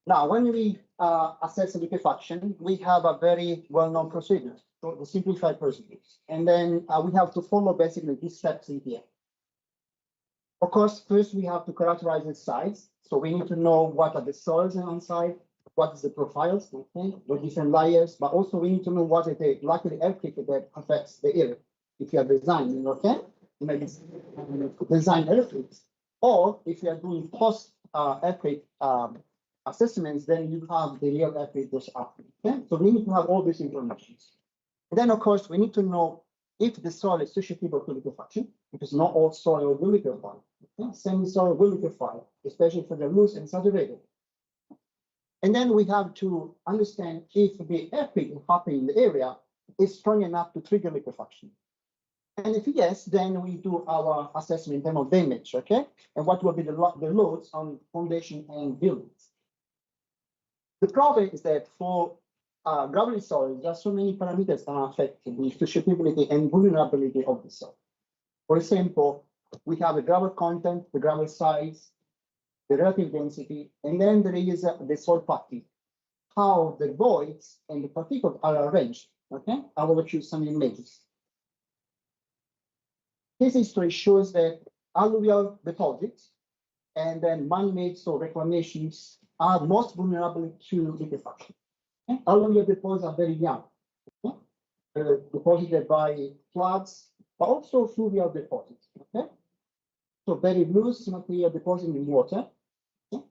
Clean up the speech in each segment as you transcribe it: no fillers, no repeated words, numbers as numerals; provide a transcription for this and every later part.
Now, when we assess liquefaction, we have a very well-known procedure, so the simplified procedures. And then we have to follow basically these steps in here. Of course, first we have to characterize the sites. So we need to know what are the soils on site, what is the profiles, okay, the different layers, but also we need to know what is the likely earthquake that affects the area. If you are designing, okay, you may design earthquakes, or if you are doing post earthquake assessments, then you have the real earthquake goes up. Okay, so we need to have all this information. And then, of course, we need to know if the soil is susceptible to liquefaction, because not all soil will liquefy. Okay? Semi soil will liquefy, especially for the loose and saturated. And then we have to understand if the earthquake happening in the area is strong enough to trigger liquefaction. And if yes, then we do our assessment in terms of damage, okay? And what will be the loads on foundation and buildings. The problem is that for gravelly soil, there are so many parameters that are affecting the susceptibility and vulnerability of the soil. For example, we have the gravel content, the gravel size, the relative density, and then there is the soil packing, how the voids and the particles are arranged. Okay, I will choose some images. This history shows that alluvial deposits and then man-made soil reclamations are most vulnerable to liquefaction. Okay? Alluvial deposits are very young, okay? Deposited by floods, but also fluvial deposits. Okay, so very loose material deposited in water. Okay?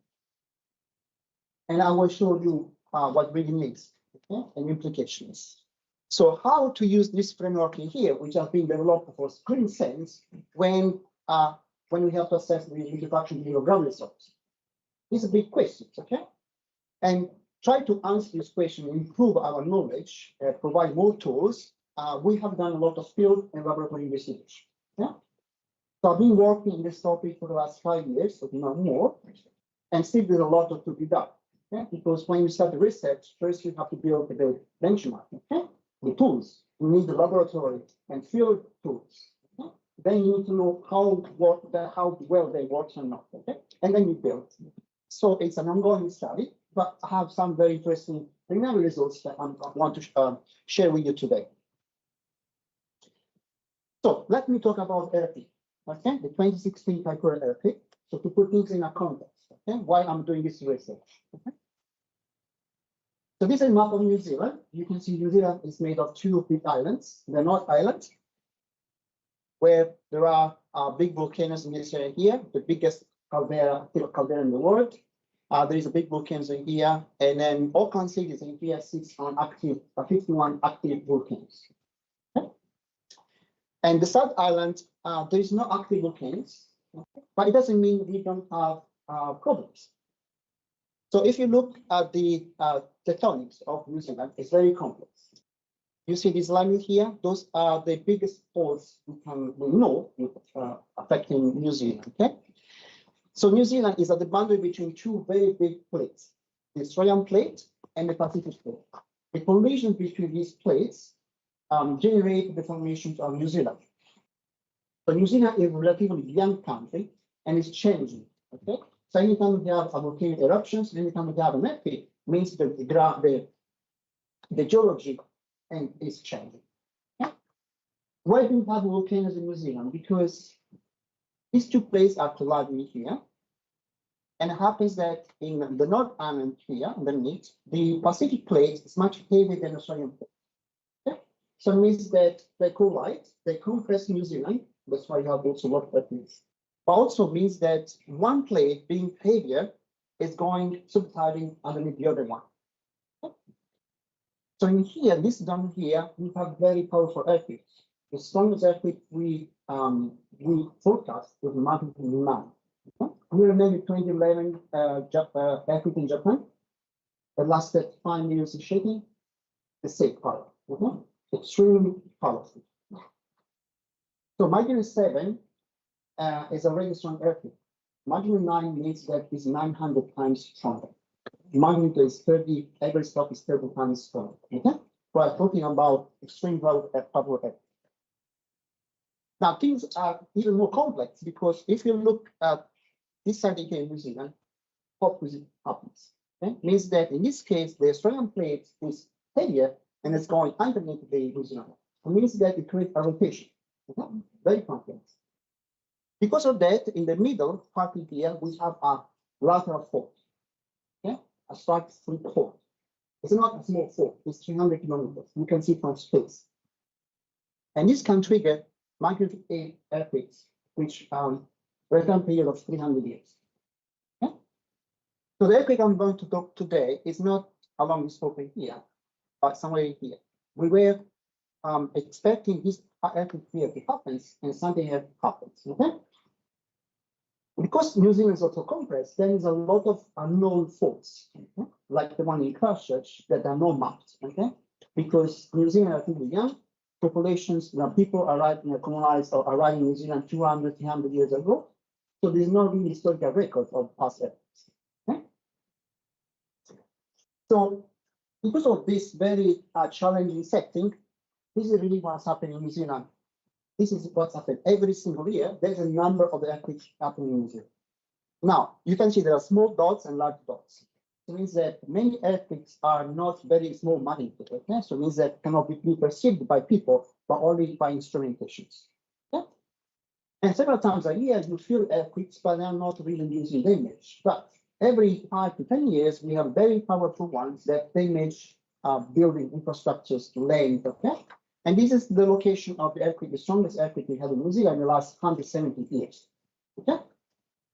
And I will show you what really means, okay, and implications. So how to use this framework in here, which has been developed for screen sense when we have to assess the liquefaction of gravelly soils. These are big questions, okay? And try to answer this question, improve our knowledge, provide more tools. We have done a lot of field and laboratory investigation. Yeah? So I've been working on this topic for the last 5 years, so not more, and still there's a lot to be done. Okay? Because when you start the research, first you have to build the benchmark, okay? The tools. You need the laboratory and field tools. Okay? Then you need to know how well they work or not. Okay? And then you build. So it's an ongoing study, but I have some very interesting preliminary results that I want to share with you today. So let me talk about earthquake. Okay, the 2016 Kaikoura earthquake. So to put things in a context, okay, why I'm doing this research. Okay? So this is a map of New Zealand. You can see New Zealand is made of two big islands. The North Island, where there are big volcanoes in this area here, the biggest caldera in the world. There is a big volcano in here, and then Auckland City is in here, 51 active volcanoes. Okay? And the South Island, there is no active volcanoes, okay? But it doesn't mean we don't have problems. So if you look at the tectonics of New Zealand, it's very complex. You see this line here, those are the biggest faults we know affecting New Zealand, okay? So New Zealand is at the boundary between two very big plates, the Australian plate and the Pacific plate. The collision between these plates generate the formations of New Zealand. So New Zealand is a relatively young country and it's changing, okay? So anytime we have volcanic eruptions, anytime we have an earthquake, means that the geology is changing. Okay? Why do we have volcanoes in New Zealand? Because these two plates are colliding here. And it happens that in the North Island here, underneath, the Pacific plate is much heavier than the Australian plate. Okay? So it means that they collide, they compress New Zealand. That's why you have also a lot of earthquakes. But also means that one plate being heavier is going subsiding underneath the other one. Okay? So in here, this down here, we have very powerful earthquakes. The strongest earthquake we forecast was magnitude 9. Okay? We remember 2011 earthquake in Japan. It lasted 5 minutes of shaking. The same power. Okay? Extremely powerful. So magnitude 7 is a very strong earthquake. Magnitude 9 means that it's 900 times stronger. Magnitude is 30, every stock is 30 times stronger. Okay? We're talking about extreme power earthquake. Now, things are even more complex because if you look at this side here in New Zealand, opposite happens. Okay? Means that in this case, the Australian plate is heavier and it's going underneath the New Zealand. It means that it creates a rotation. Okay? Very complex. Because of that, in the middle part here, we have a lateral fault. Okay? A strike slip fault. It's not a small fault, it's 300 kilometers. You can see from space. And this can trigger magnitude 8 earthquakes, which return period of 300 years. Okay? So the earthquake I'm going to talk today is not along this fault here, but somewhere here. We were expecting this earthquake here to happen, and something happens. Okay? Because New Zealand is also compressed, there is a lot of unknown faults, okay? Like the one in Christchurch that are not mapped, okay? Because New Zealand are really young, populations, people arrived in colonized or arrived in New Zealand 200, 300 years ago. So there's no really historical record of past epochs, okay? So because of this very challenging setting, this is really what's happening in New Zealand. This is what's happened every single year. There's a number of earthquakes happening in New Zealand. Now, you can see there are small dots and large dots. It means that many earthquakes are not very small magnitude. Okay? So it means that cannot be perceived by people, but only by instrumentations. Okay? And several times a year, you feel earthquakes, but they are not really using damage. But every 5 to 10 years, we have very powerful ones that damage building infrastructures, land. Okay? And this is the location of the earthquake, the strongest earthquake we had in New Zealand in the last 170 years. Okay?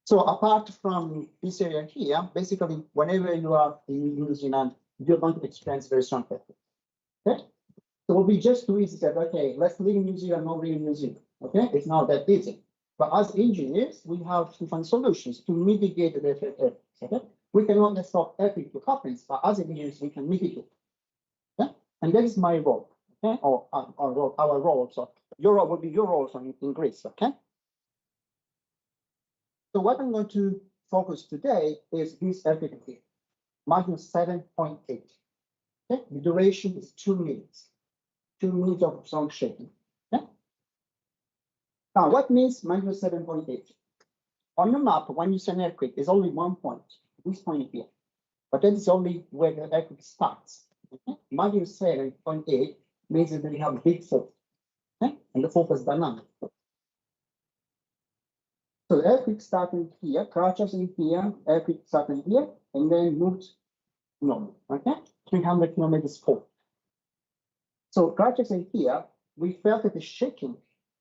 So apart from this area here, basically, whenever you are in New Zealand, you're going to experience very strong earthquakes. Okay? So it will be just too easy to say, okay, let's live in New Zealand, not live in New Zealand. Okay? It's not that easy. But as engineers, we have to find solutions to mitigate the effect of earthquakes. Okay? We cannot stop earthquake to happen, but as engineers, we can mitigate. Okay? And that is my role. Okay, or our role. So your role will be your role in Greece. Okay. So what I'm going to focus today is this earthquake here, magnitude 7.8. Okay, the duration is 2 minutes. 2 minutes of strong shaking. Okay. Now, what means magnitude 7.8? On the map, when you see an earthquake, there's only one point, this point here, but that is only where the earthquake starts. Okay? Magnitude 7.8. Means that we have a big fault, okay? And the fault is dynamic. So the earthquake starting here, Christchurch in here, earthquake starting here, and then moved north, okay? 300 kilometers forward. So Christchurch in here, we felt it is shaking,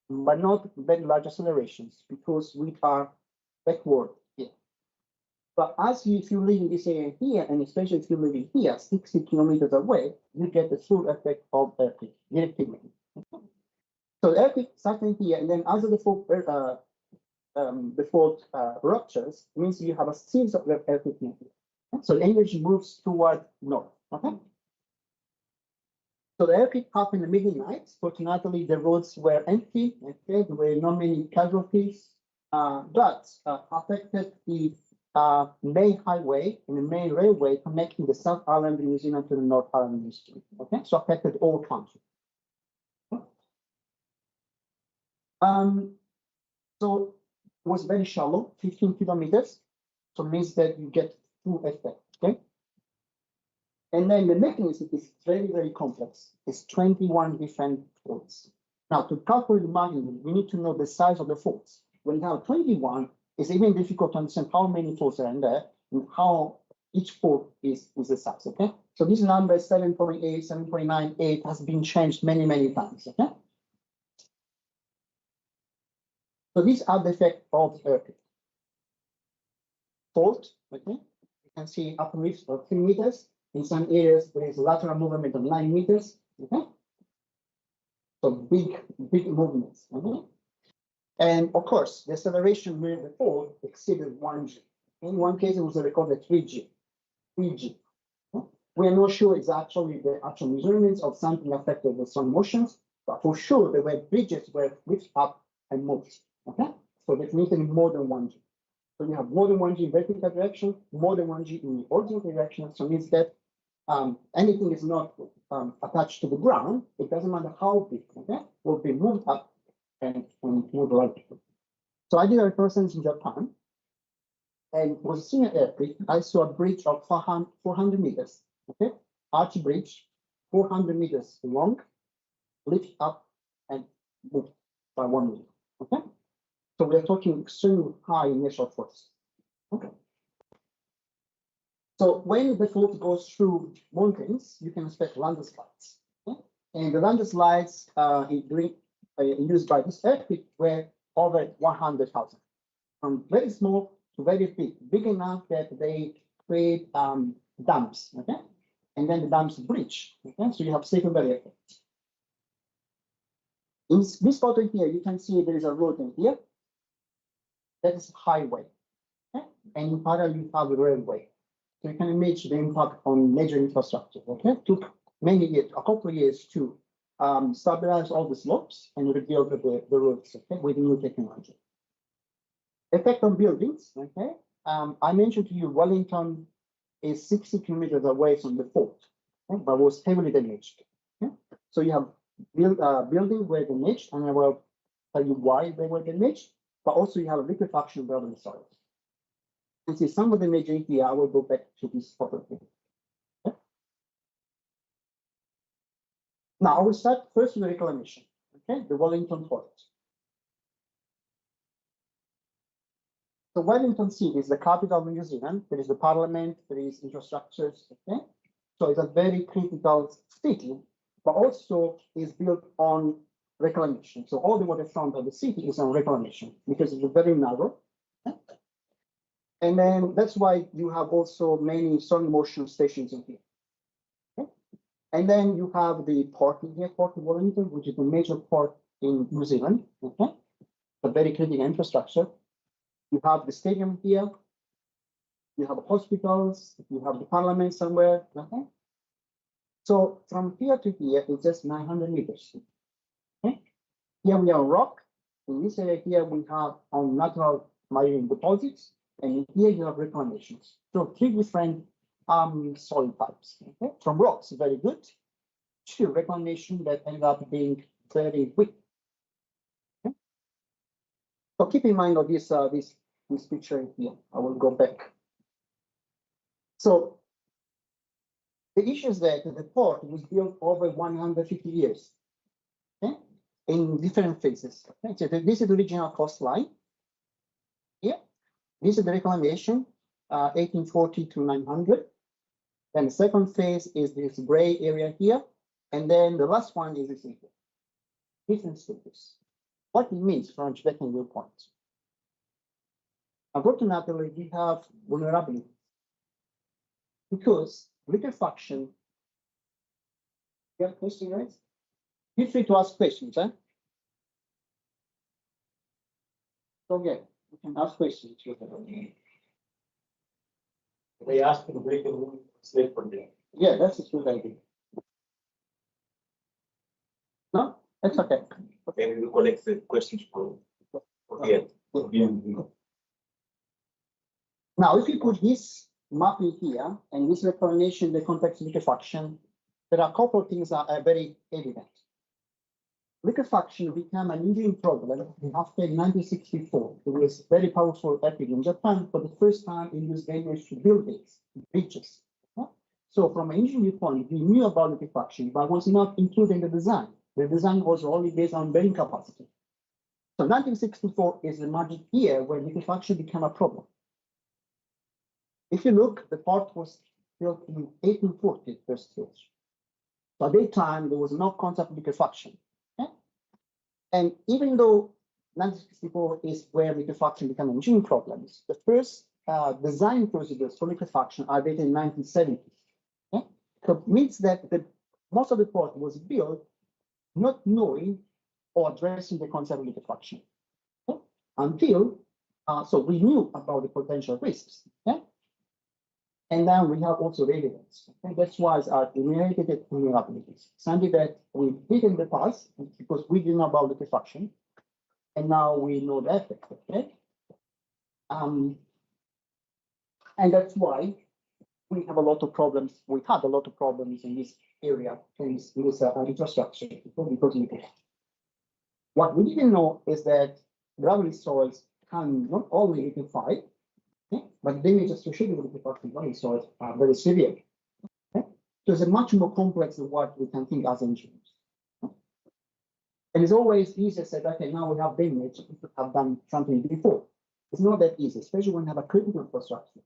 but not very large accelerations because we are backward here. But if you live in this area here, and especially if you live in here, 60 kilometers away, you get the full effect of earthquake, directly. So the earthquake starting here, and then as the fault ruptures, means you have a series of earthquake here. So the energy moves toward north. Okay. So the earthquake happened in the midnight. Fortunately, the roads were empty. Okay, there were not many casualties, but affected the main highway and the main railway connecting the South Island of New Zealand to the North Island of New Zealand. Okay, so affected all countries. Okay. So it was very shallow, 15 kilometers. So it means that you get two effects. Okay. And then the mechanism is very, very complex. It's 21 different faults. Now, to calculate the magnitude, we need to know the size of the faults. When you have 21, it's even difficult to understand how many faults are in there and how each fault is the size. Okay. So this number 7.8, 7.98 has been changed many, many times. Okay. So these are the effects of the earthquake. Fault. Okay. You can see uplift of 3 meters. In some areas, there is lateral movement of 9 meters. Okay. So big movements. Okay. And of course, the acceleration during the fall exceeded 1G. In one case, it was recorded 3G. 3G. Okay. We are not sure it's actually the actual measurements of something affected with some motions, but for sure the way bridges were lifted up and moved. Okay. So definitely more than 1G. So you have more than 1G in vertical direction, more than 1G in the horizontal direction. So it means that anything is not attached to the ground, it doesn't matter how big, okay, will be moved up and moved right. So I did a reconnaissance in Japan. and it was a senior earthquake. I saw a bridge of 400 meters, okay? Arch bridge, 400 meters long, lift up and move by 1 meter, okay? So we're talking extremely high initial force, okay? So when the fault goes through mountains, you can expect landslides, okay? And the landslides induced by this earthquake were over 100,000, from very small to very big enough that they create dams, okay? And then the dams breach, okay? So you have secondary effects. In this photo here, you can see there is a road in here. That is highway, okay? And in parallel, you have a railway. So you can imagine the impact on major infrastructure, okay? It took many years, a couple of years to stabilize all the slopes and rebuild the roads, okay, with new technology. Effect on buildings, okay? I mentioned to you, Wellington is 60 kilometers away from the fault, okay, but was heavily damaged. Okay? So you have buildings were damaged, and I will tell you why they were damaged, but also you have a liquefaction of the soil. You see some of the major here. I will go back to this photo here. Okay? Now I will start first with the reclamation, okay? The Wellington fault. So Wellington City is the capital of New Zealand. There is the parliament, there is infrastructures, okay? So it's a very critical city, but also is built on reclamation. So all the waterfront of the city is on reclamation because it's very narrow. Okay? And then that's why you have also many strong motion stations in here. Okay? And then you have the port in here, Port of Wellington, which is a major port in New Zealand, okay? A very critical infrastructure. You have the stadium here, you have hospitals, you have the parliament somewhere, okay? So from here to here, it's just 900 meters, okay? Here we are on rock. In this area here, we have on natural marine deposits, and here you have reclamations. So three different soil types, okay? From rocks, very good, to reclamation that end up being very weak. Okay? So keep in mind of this picture here. I will go back. So the issue is that the port was built over 150 years, okay, in different phases. Okay? So this is the original coastline. Here, this is the reclamation, 1840 to 900. Then the second phase is this gray area here, and then the last one is this here. Different stages. What it means from a geotechnical viewpoint. Unfortunately, we have vulnerability because liquefaction. You have a question, right? Feel free to ask questions, huh? So yeah, you can ask questions. They asked to break the rule slave for them. Yeah, that's a good idea. No, that's okay. Okay, we will collect the questions for the end. Now, if you put this map in here and this reclamation, the context of liquefaction, there are a couple of things that are very evident. Liquefaction became an engineering problem after 1964. It was very powerful earthquake in Japan. For the first time, it was damage to buildings, bridges. Okay? So from an engineering point, we knew about liquefaction, but was not included in the design. The design was only based on bearing capacity. So 1964 is the magic year where liquefaction became a problem. If you look, the port was built in 1840, first stage. So at that time, there was no concept of liquefaction. Okay? And even though 1964 is where liquefaction became engineering problems, the first design procedures for liquefaction are dated in 1970s. Okay? So it means that most of the port was built not knowing or addressing the concept of liquefaction. Okay? Until, so we knew about the potential risks. Okay? And then we have also the evidence. Okay? That's why it's our inherited vulnerabilities. Something that we did in the past because we didn't know about liquefaction, and now we know the effect. Okay, and that's why we have a lot of problems. We had a lot of problems in this area, in this infrastructure, because of it. What we didn't know is that gravity soils can not only liquefy, Okay? But the damage associated with liquefaction is very severe. Okay? So it's much more complex than what we can think as engineers. And it's always easier to say, okay, now we have damage, we could have done something before. It's not that easy, especially when you have a critical infrastructure.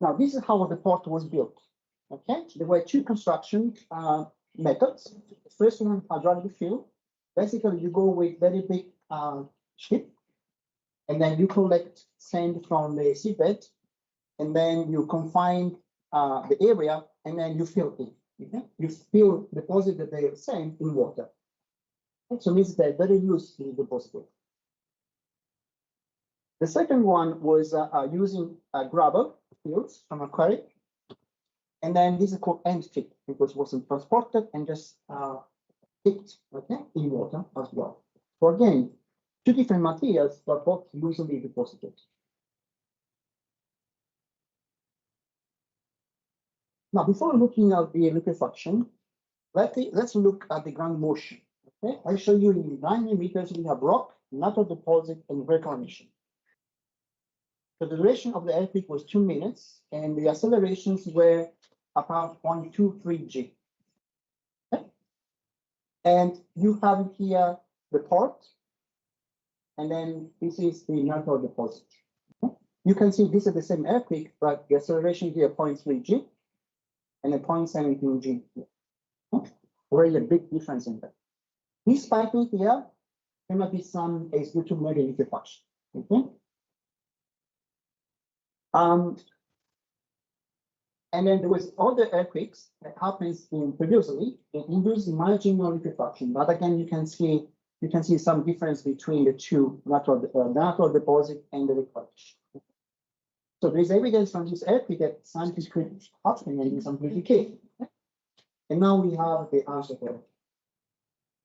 Now, this is how the port was built. Okay, there were two construction methods. The first one, hydraulic fill. Basically, you go with very big ship, and then you collect sand from the seabed, and then you confine the area, and then you fill it. Okay? You deposit the sand in water. So it means they're very loosely deposited. The second one was using gravel fields from a quarry. And then this is called end fit because it wasn't transported and just picked, okay, in water as well. So again, two different materials, but both loosely deposited. Now, before looking at the liquefaction, let's look at the ground motion. Okay, I show you in 9 meters we have rock, natural deposit, and reclamation. So the duration of the earthquake was 2 minutes, and the accelerations were about 0.23 G. Okay? And you have here the port, and then this is the natural deposit. Okay? You can see this is the same earthquake, but the acceleration here 0.3 G and a 0.17 G here. Okay? Really a big difference in that. This spiking here cannot be some is due to mega liquefaction. Okay? And then there was other earthquakes that happens previously that induce marginal liquefaction. But again, you can see some difference between the two natural deposit and the liquefaction. So there is evidence from this earthquake that something could happen and do some amplification. And now we have the answer for it.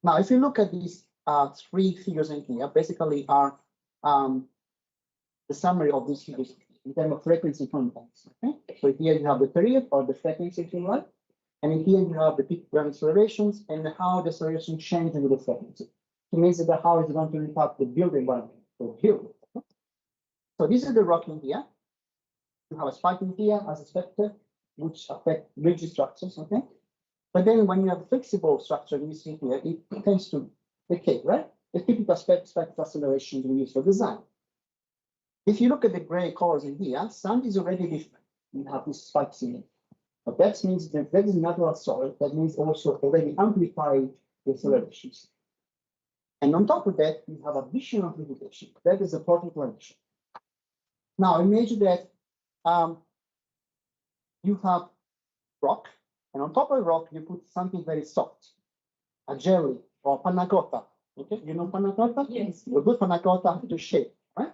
Now, if you look at these three figures in here, basically are the summary of these figures in terms of frequency contents. Okay? So here you have the period or the frequency, if you like, and in here you have the peak ground accelerations and how the acceleration changes with the frequency. It means that how it's going to impact the build environment or build. Okay? So this is the rock in here. You have a spike in here as expected, which affect rigid structures. Okay, but then when you have a flexible structure, you see here it tends to decay, right? The typical aspect acceleration we use for design. If you look at the gray colors in here, sand is already different. You have these spikes in it. But that means that that is natural soil. That means also already amplified the accelerations. And on top of that, you have additional amplification. That is a particle emission. Now imagine that you have rock, and on top of the rock, you put something very soft, a jelly or panna cotta. Okay, you know panna cotta? Yes. You put panna cotta to shake, right?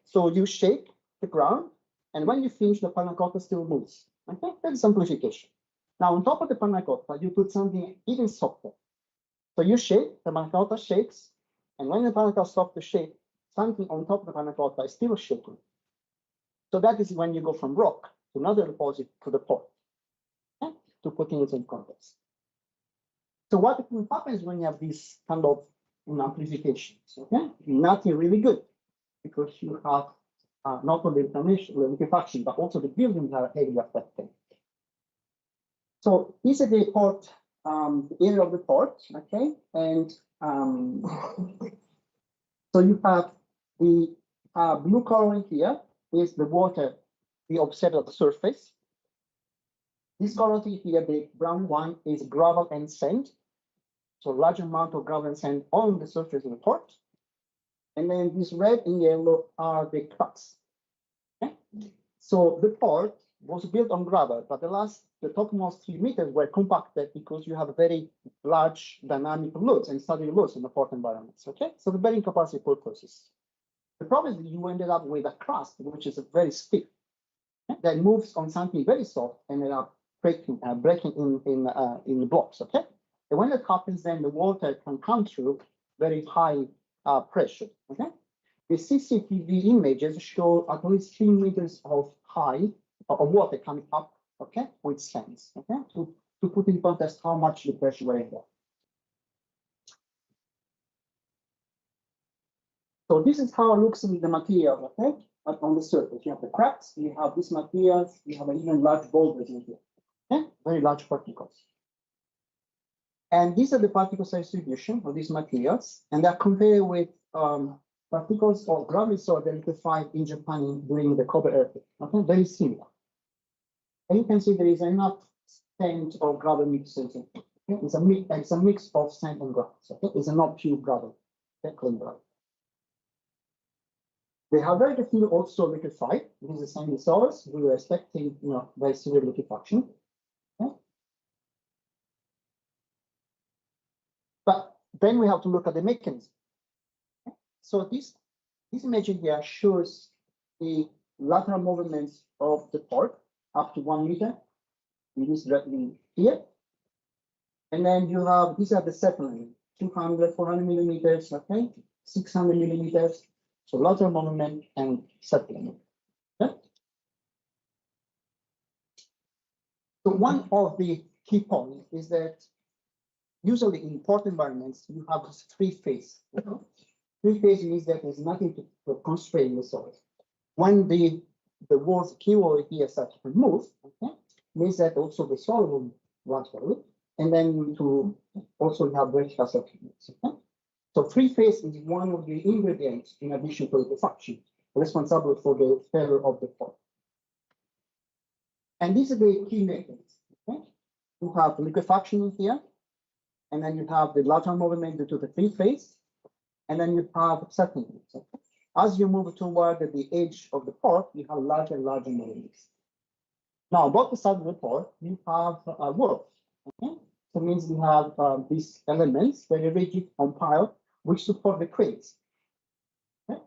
So you shake the ground, and when you finish, the panna cotta still moves. Okay, that's amplification. Now, on top of the panna cotta, you put something even softer. So you shake, the panna cotta shakes, and when the panna cotta stops to shake, something on top of the panna cotta is still shaking. So that is when you go from rock to another deposit to the port, okay, to putting it in context. So what happens when you have these kind of amplifications? Okay, nothing really good, because you have not only the liquefaction, but also the buildings are heavily affected. So this is the port, the area of the port, okay, and so you have the blue color here is the water we observe at the surface. This color here, the brown one, is gravel and sand. So large amount of gravel and sand on the surface of the port. And then this red and yellow are the cracks. Okay? So the port was built on gravel, but the topmost few meters were compacted because you have a very large dynamic loads and static loads in the port environments. Okay, so the bearing capacity purposes. The problem is that you ended up with a crust which is very stiff, okay, that moves on something very soft and ended up breaking in blocks. Okay, and when that happens, then the water can come through very high pressure. Okay, the CCTV images show at least 3 meters of high of water coming up. Okay, with sands. Okay, to put in context how much the pressure were in there. So this is how it looks in the material, okay? But on the surface, you have the cracks, you have these materials, you have even large boulders in here, okay? Very large particles. And these are the particle size distribution of these materials, and they're compared with particles of gravity soil liquefied in Japan during the Kobe earthquake. Okay, very similar. And you can see there is enough sand or gravel mixes. Okay? It's a mix of sand and gravel. Okay, it's not pure gravel. Okay, clean gravel. They have very few also liquefied. This is the sandy soils. We were expecting, very severe liquefaction. Okay? But then we have to look at the mechanism. Okay? So this image here shows the lateral movements of the port up to 1 meter. It is directly here. And then you have, these are the settlement, 200, 400 millimeters, okay, 600 millimeters. So lateral movement and settlement. Okay? So one of the key points is that usually in port environments, you have this three-phase. Three-phase means that there's nothing to constrain the soil. When the word keyword here starts to move, okay, means that also the soil will run forward, and then to also have vertical settlements. Okay? So three-phase is one of the ingredients in addition to liquefaction, responsible for the failure of the port. And these are the key methods. Okay? You have liquefaction here, and then you have the lateral movement due to the three-phase, and then you have settlements. Okay? As you move toward the edge of the port, you have larger and larger movements. Now, both the side of the port, you have a warp. Okay? So it means you have these elements, very rigid on pile, which support the cranes. Okay?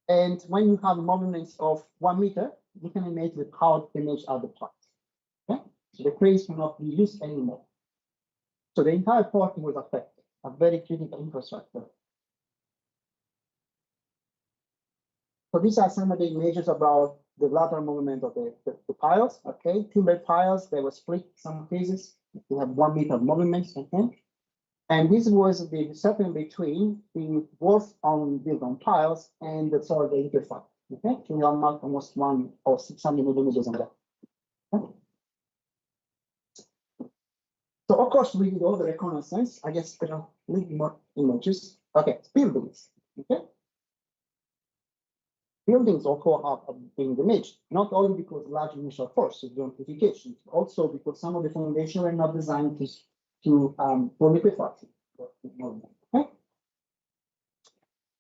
And when you have movements of 1 meter, you can imagine the power image other parts. Okay? So the cranes cannot be used anymore. So the entire port was affected, a very critical infrastructure. So these are some of the images about the lateral movement of the piles. Okay, timber piles, they were split some cases. You have 1 meter movements. Okay, and this was the settlement between the wharf built on piles and the soil they liquefied. Okay, so you have almost 1 or 600 millimeters on that. Okay. So of course we did all the reconnaissance. I guess there are a little more images. Okay, buildings. Okay. Buildings also have been damaged, not only because large initial force of gentrification, also because some of the foundations were not designed for liquefaction. Okay?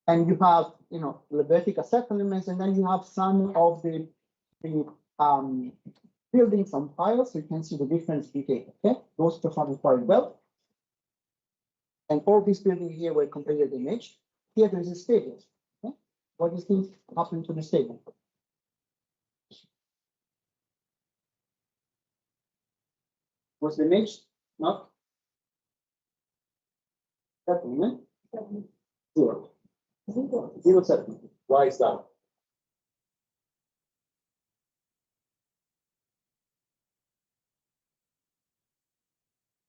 And you have, the vertical settlements, and then you have some of the buildings on piles. So you can see the difference between. Okay, those perform quite well. And all these buildings here were completely damaged. Here there is a stadium. What do you think happened to the stadium? Was damaged? Not? Settlement? Zero. Zero settlement. Why is that?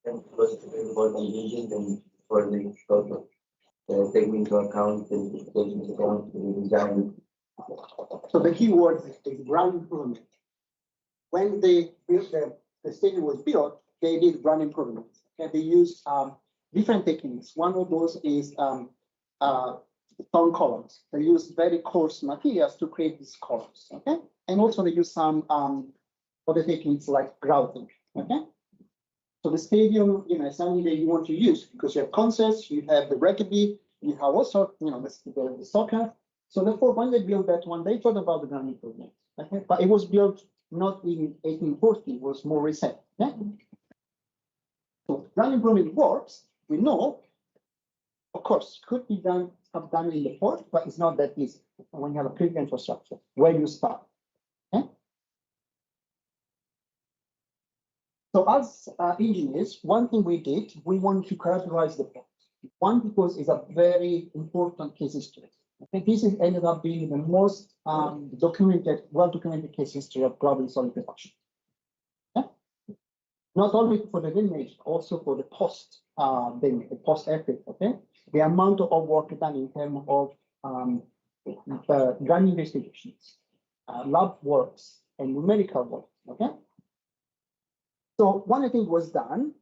Because about the agent and for the total. Taking into account the design. So the key word is ground improvement. When they built the stadium was built, they did ground improvements. Okay? They used different techniques. One of those is stone columns. They used very coarse materials to create these columns. Okay, and also they use some other techniques like grouting. Okay. So the stadium, is something that you want to use because you have concerts, you have the rugby, you have also, the soccer. So therefore, when they built that one, they thought about the ground improvement. Okay, but it was built not in 1840; it was more recent. Okay? So ground improvement works. We know, of course, could be done in the port, but it's not that easy when you have a critical infrastructure. Where you start? Okay? So as engineers, one thing we did, we wanted to characterize the port. One, because it's a very important case history. I think this has ended up being the most well-documented case history of gravity solid liquefaction. Okay? Not only for the damage, also for the post-earthquake. Okay, the amount of work done in terms of gun investigations, lab works, and numerical work. Okay. So one thing was done.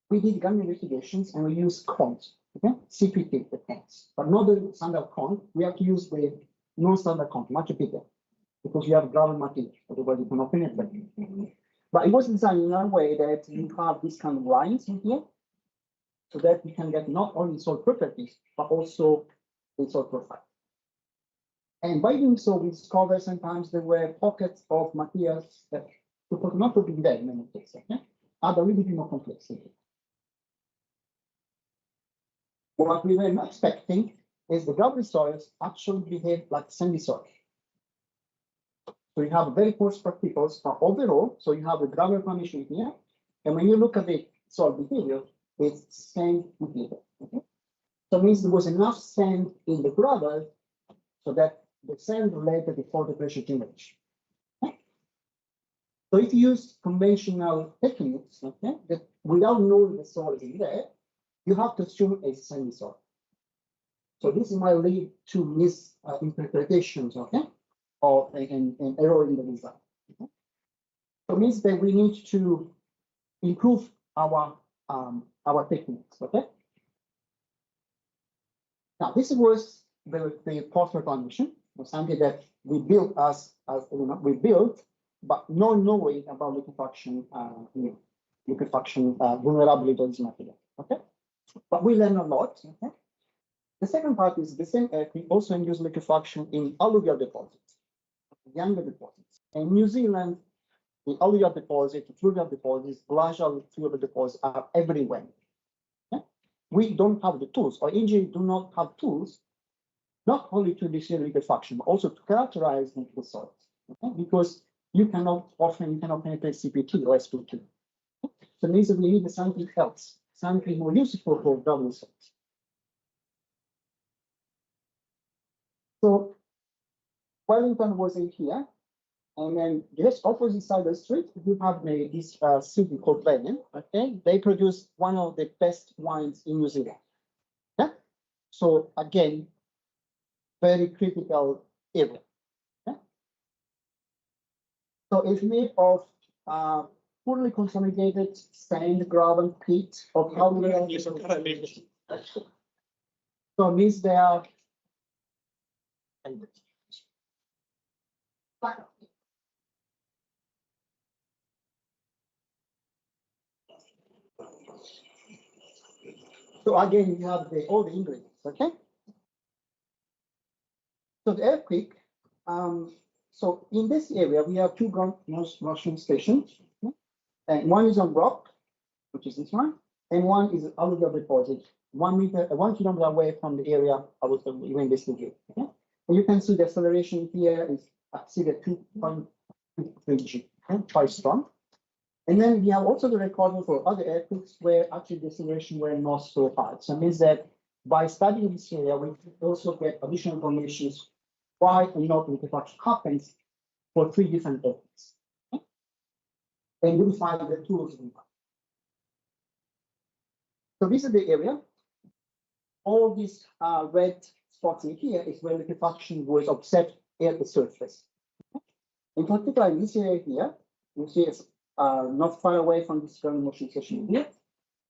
We did gun investigations and we used cones. Okay, CPT the cones, but not the standard cone. We have to use the non-standard cone, much bigger, because you have gravel material. Otherwise, you cannot penetrate. But it was designed in a way that you have these kind of lines in here, so that you can get not only soil properties, but also the soil profile. And by doing so, we discovered sometimes there were pockets of materials that could not have been there in many cases, okay? Are a little bit more complex. What we were not expecting is the gravelly soils actually behave like sandy soil. So you have very coarse particles overall, so you have the gravel formation here, and when you look at the soil behavior, it's sand behavior. Okay? So it means there was enough sand in the gravel so that the sand led to the fault pressure generation. Okay? So if you use conventional techniques, okay, that without knowing the soil is in there, you have to assume a sandy soil. So this might lead to misinterpretations, okay, or an error in the design. Okay? So it means that we need to improve our techniques. Okay. Now this was the post-reclamation, something that we built we built, but not knowing about liquefaction, vulnerability of this material. Okay, but we learn a lot. Okay. The second part is the same we also use liquefaction in alluvial deposits, younger deposits. In New Zealand, the alluvial deposits, fluvial deposits, glacial fluvial deposits are everywhere. Okay? We don't have the tools, or engineers do not have tools, not only to discern liquefaction, but also to characterize the soils. Okay? Because you cannot penetrate CPT or SPT. Okay? So it means that we need something else, something more useful for gravelly soils. So Wellington was in here, and then just opposite side of the street, you have this city called Blenheim. Okay, they produce one of the best wines in New Zealand. Yeah, so again, very critical area. Yeah? So it's made of fully consolidated sand, gravel, peat of alluvial. So it means they are. So again, you have all the ingredients, okay? So the earthquake, so in this area, we have two ground motion stations. Okay? And one is on rock, which is this one, and one is alluvial deposit, 1 kilometer away from the area I was investigating. Okay? And you can see the acceleration here is exceeded 2.3 G, okay? Quite strong. And then we have also the recording for other earthquakes where actually the acceleration were not so high. So it means that by studying this area, we also get additional information why and not liquefaction happens for 3 different earthquakes. Okay? And we find the tools we have. So this is the area. All these red spots in here is where liquefaction was observed at the surface. Okay? In particular, in this area here, you see it's not far away from this ground motion station here.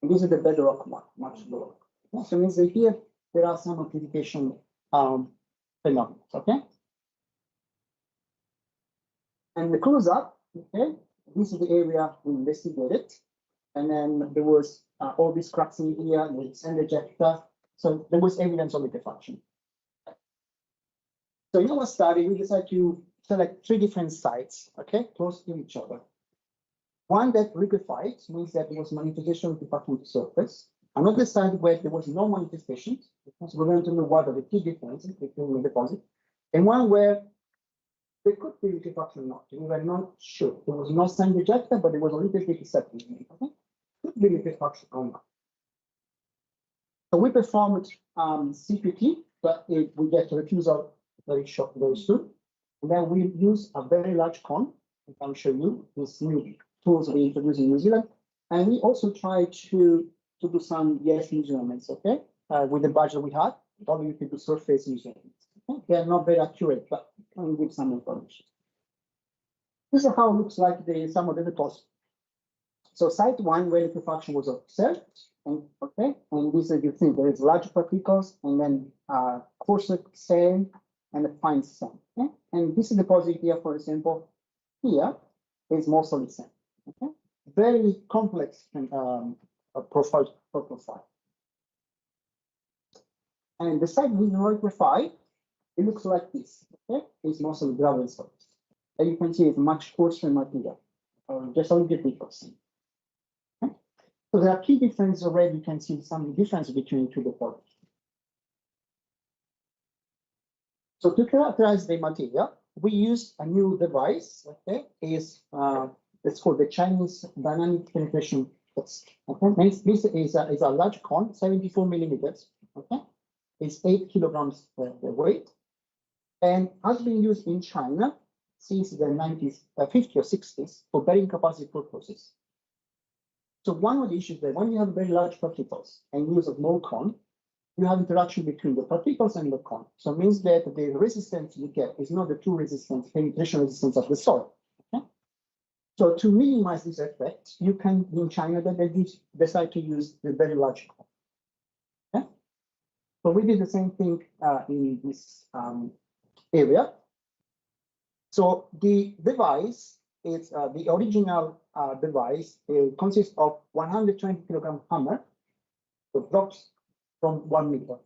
And this is the bedrock one, much lower. Okay? So it means that here there are some amplification phenomena. Okay. And the close up, okay, this is the area we investigated. And then there was all these cracks in here, with sand ejector. So there was evidence of liquefaction. So in our study, we decided to select 3 different sites, okay, close to each other. One that liquefied means that there was manifestation of liquefaction on the surface. Another site where there was no manifestation, because we're going to know what are the key differences between the deposit. And one where there could be liquefaction or not. We were not sure. There was no sand ejector, but there was a little bit of separating. Okay? Could be liquefaction or not. So we performed CPT, but we get refusal very soon. And then we use a very large cone. I can show you these new tools we introduced in New Zealand. And we also try to do some measurements, okay, with the budget we had. Only you can do surface measurements. Okay? They are not very accurate, but can give some information. This is how it looks like some of the deposits. So site 1, where liquefaction was observed, and this is you think there is large particles and then coarser sand and a fine sand. Okay? And this is deposit here, for example, here is more solid sand. Okay? Very complex profile. And the site with liquefied, it looks like this. Okay? It's mostly gravel soil. And you can see it's much coarser material, just a little bit deposit. Okay? So there are key differences already. You can see some difference between the two deposits. So to characterize the material, we use a new device. Okay, it's called the Chinese dynamic penetration test. Okay, this is a large cone, 74 millimeters. Okay, it's 8 kilograms the weight, and has been used in China since the 50s or 60s for bearing capacity purposes. So one of the issues that when you have very large particles and use a small cone, you have interaction between the particles and the cone. So it means that the resistance you get is not the true resistance, penetration resistance of the soil. Okay? So to minimize this effect, you can, in China, they decide to use the very large cone. Okay? So we did the same thing in this area. So the device is the original device consists of 120 kilogram hammer, so drops from 1 meter.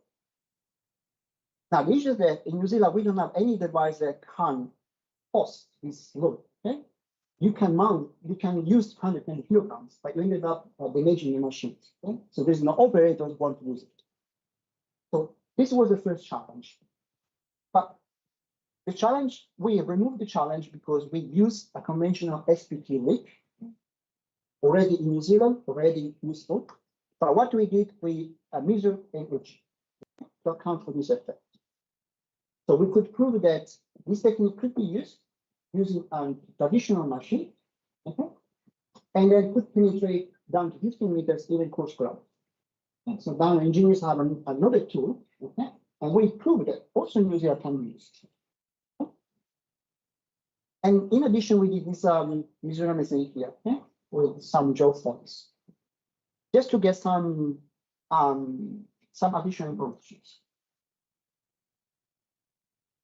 Now, the issue is that in New Zealand, we don't have any device that can host this load. Okay? You can use 120 kilograms, but you ended up damaging the machine. Okay? So there's no operator who want to use it. So this was the first challenge. But the challenge, we removed the challenge because we used a conventional SPT rig already in New Zealand, already useful. But what we did, we measured energy to account for this effect. So we could prove that this technique could be used using a traditional machine, okay, and then could penetrate down to 15 meters, even coarse gravel. Okay, so now engineers have another tool, okay, and we proved that also New Zealand can be used. Okay. And in addition, we did this measurements here, okay, with some geophones, just to get some additional information.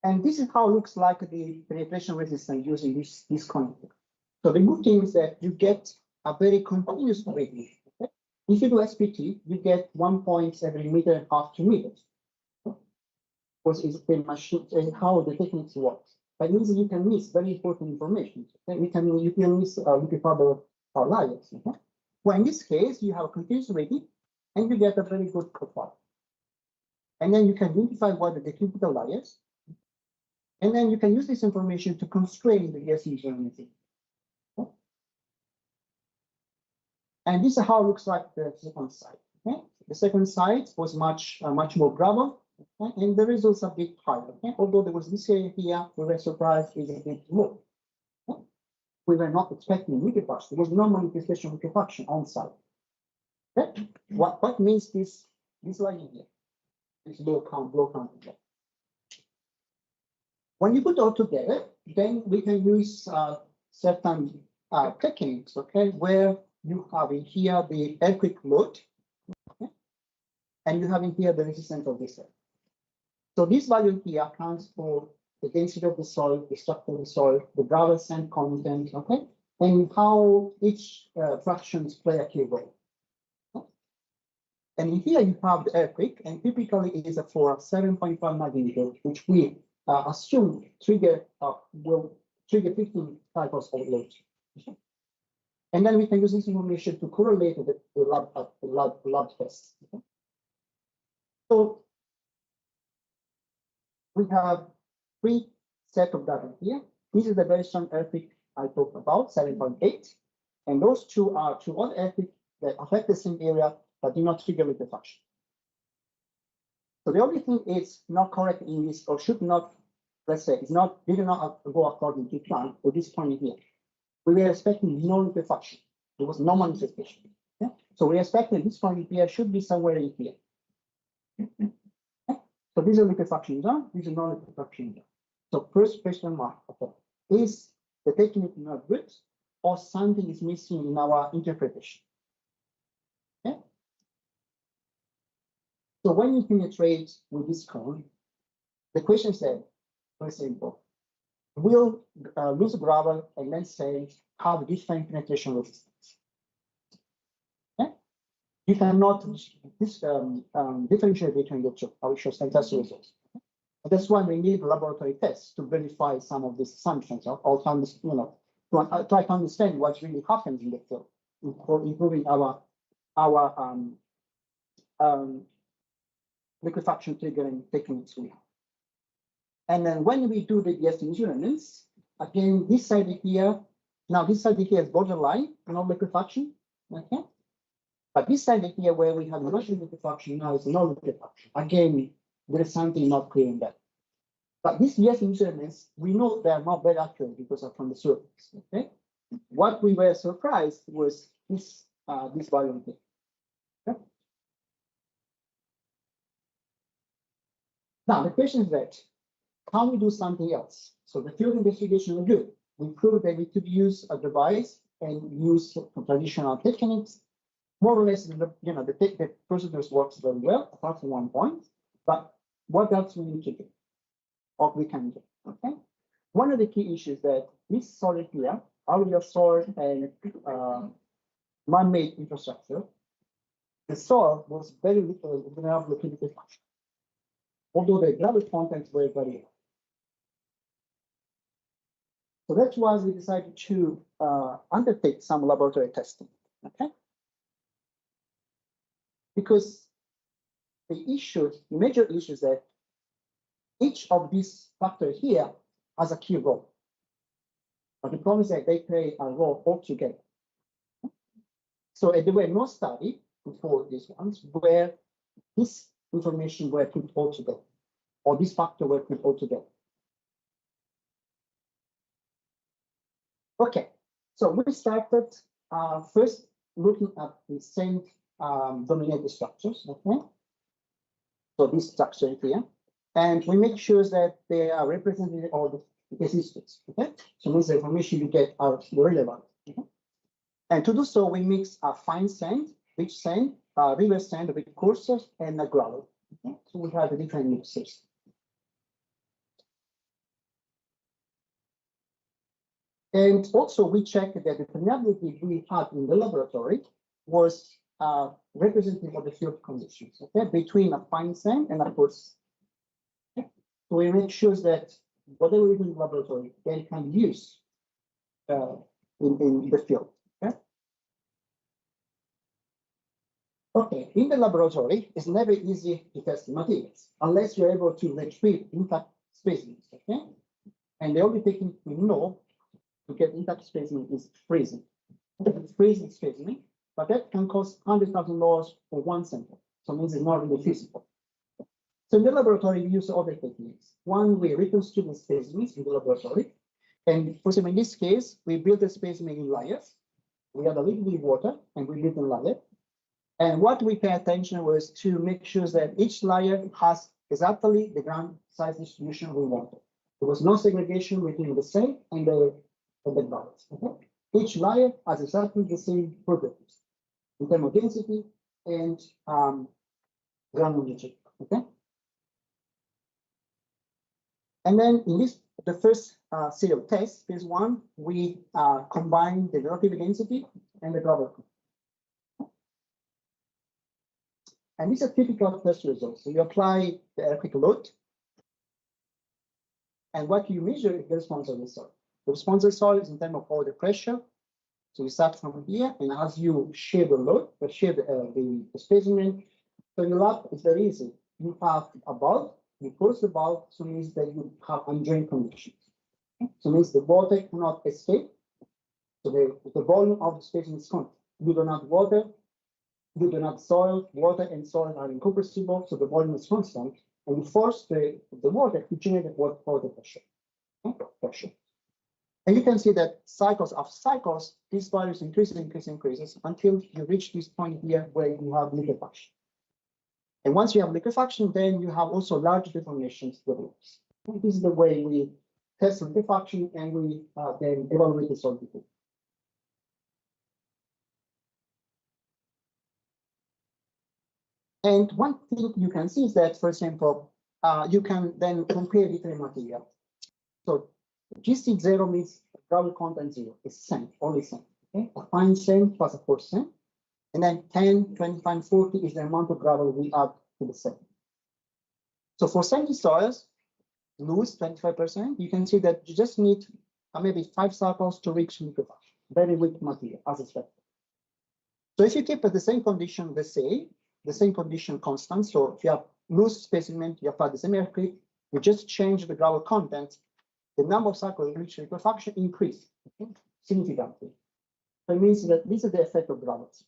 And this is how it looks like the penetration resistance using this connector. So the good thing is that you get a very continuous rating. Okay? If you do SPT, you get 1 point every meter and a half, 2 meters. Because it's the machine and how the techniques work. But means you can miss very important information. Okay? You can miss liquefiable layers. Okay? Well, in this case, you have a continuous rating and you get a very good profile. And then you can identify what are the critical layers. And then you can use this information to constrain the gas measurement. Okay? And this is how it looks like the second site. Okay? The second site was much more gravel, okay? And the results are a bit higher. Okay? Although there was this area here, we were surprised it's a bit low. Okay? We were not expecting liquefaction. There was no manifestation of liquefaction on site. Okay? What means this line here? This low count here. When you put all together, then we can use certain techniques, okay, where you have in here the earthquake load, okay, and you have in here the resistance of this earth. So this value here accounts for the density of the soil, the structure of the soil, the gravel sand content, okay, and how each fractions play a key role. Okay? And in here you have the earthquake, and typically it is for 7.5 magnitude, which we assume will trigger 15 cycles of load. And then we can use this information to correlate with the lab test. Okay? So we have 3 sets of data here. This is the very strong earthquake I talked about, 7.8. And those two are 2 other earthquakes that affect the same area but do not trigger liquefaction. So the only thing is not correct in this, or should not, let's say, did not go according to plan for this point here. We were expecting no liquefaction. There was no manifestation. Okay? So we expected this point here should be somewhere in here. Okay? So these are liquefaction zone, these are non-liquefaction zone. So first question mark, okay, is the technique not good or something is missing in our interpretation? Okay. So when you penetrate with this cone, the question is that, very simple, will loose gravel and let's say have different penetration resistance? Okay. You cannot differentiate between the two. I will show some test results. That's why we need laboratory tests to verify some of these assumptions, or try to understand what really happens in the field, improving our liquefaction triggering techniques we have. And then when we do the gas measurements, again, this side here, now this side here is borderline, no liquefaction, okay? But this side here where we have Russian liquefaction now is no liquefaction. Again, there is something not clear in that. But these gas measurements, we know they are not very accurate because of from the surface. Okay. What we were surprised was this value here. Okay. Now the question is that can we do something else? So the field investigation we do. We proved that we could use a device and use traditional techniques. More or less, the procedures works very well, apart from one point. But what else we need to do? Or we can do, okay? One of the key issues that this soil here, alluvial soil and man-made infrastructure, the soil was very little liquidity function, although the gravel contents were very low. So that's why we decided to undertake some laboratory testing, okay? Because the major issues that each of these factors here has a key role. But the problem is that they play a role altogether. So there were no study before these ones where this information were put all together, or this factor were put all together. Okay, so we started first looking at the same dominated structures, okay? So this structure here. And we make sure that they are represented all the existence. Okay, so these information you get are relevant. Okay? And to do so, we mix a fine sand, rich sand, river sand with coarser, and a gravel. Okay? So we have the different mixes. And also, we checked that the permeability we had in the laboratory was representative of the field conditions. Okay, between a fine sand and a coarse. So we make sure that whatever we do in the laboratory, they can use in the field. Okay? Okay, in the laboratory, it's never easy to test materials unless you're able to retrieve intact specimens. Okay, and the only technique we know to get intact specimen is freezing. Freezing specimen, but that can cost $100,000 for one sample. So it means it's not really feasible. So in the laboratory, we use other techniques. One, we reconstruct the specimens in the laboratory. And for example, in this case, we build the specimen in layers. We have a little bit of water and we build a layer. And what we pay attention was to make sure that each layer has exactly the ground size distribution we wanted. There was no segregation between the sand and the gravels. Okay? Each layer has exactly the same properties in terms of density and granularity. Okay. And then in the first series of tests, phase one, we combine the relative density and the gravel. And these are typical test results. So you apply the earthquake load, and what you measure is the response of the soil. The response of the soil is in terms of all the pressure. So you start from here, and as you share the load, share the specimen, so your lab is very easy. You have a bulb. You close the bulb, so it means that you have undrained conditions. So it means the water cannot escape. So the volume of the specimen is constant. You don't have water, you don't have soil. Water and soil are incompressible, so the volume is constant. And you force the water to generate what called the pressure. Okay? And you can see that cycles of cycles, these values increases until you reach this point here where you have liquefaction. And once you have liquefaction, then you have also large deformations to the rocks. This is the way we test liquefaction and we then evaluate the solidity. And one thing you can see is that, for example, you can then compare different materials. So GC0 means gravel content 0, it's sand, only sand. Okay? A fine sand plus a coarse sand. And then 10, 25, 40 is the amount of gravel we add to the sand. So for sandy soils, loose 25%, you can see that you just need maybe 5 cycles to reach liquefaction. Very weak material, as expected. So if you keep at the same condition, the same condition constant, so if you have loose specimen, you apply the same aircrete, you just change the gravel content, the number of cycles to reach liquefaction increase significantly. So it means that this is the effect of gravity.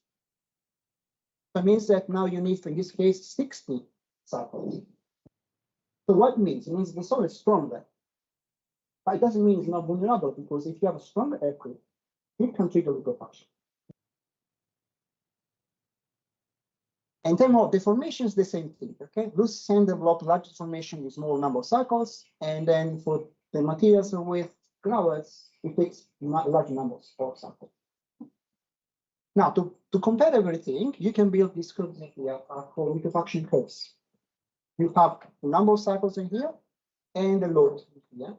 So it means that now you need, in this case, 60 cycles. So what it means? It means the soil is stronger. But it doesn't mean it's not vulnerable, because if you have a stronger aircrete, it can trigger liquefaction. In terms of deformations, the same thing. Okay, loose sand develop large deformation with small number of cycles, and then for the materials with gravels, it takes large numbers of cycles. Now, to compare everything, you can build these curves here called liquefaction curves. You have the number of cycles in here and the load here.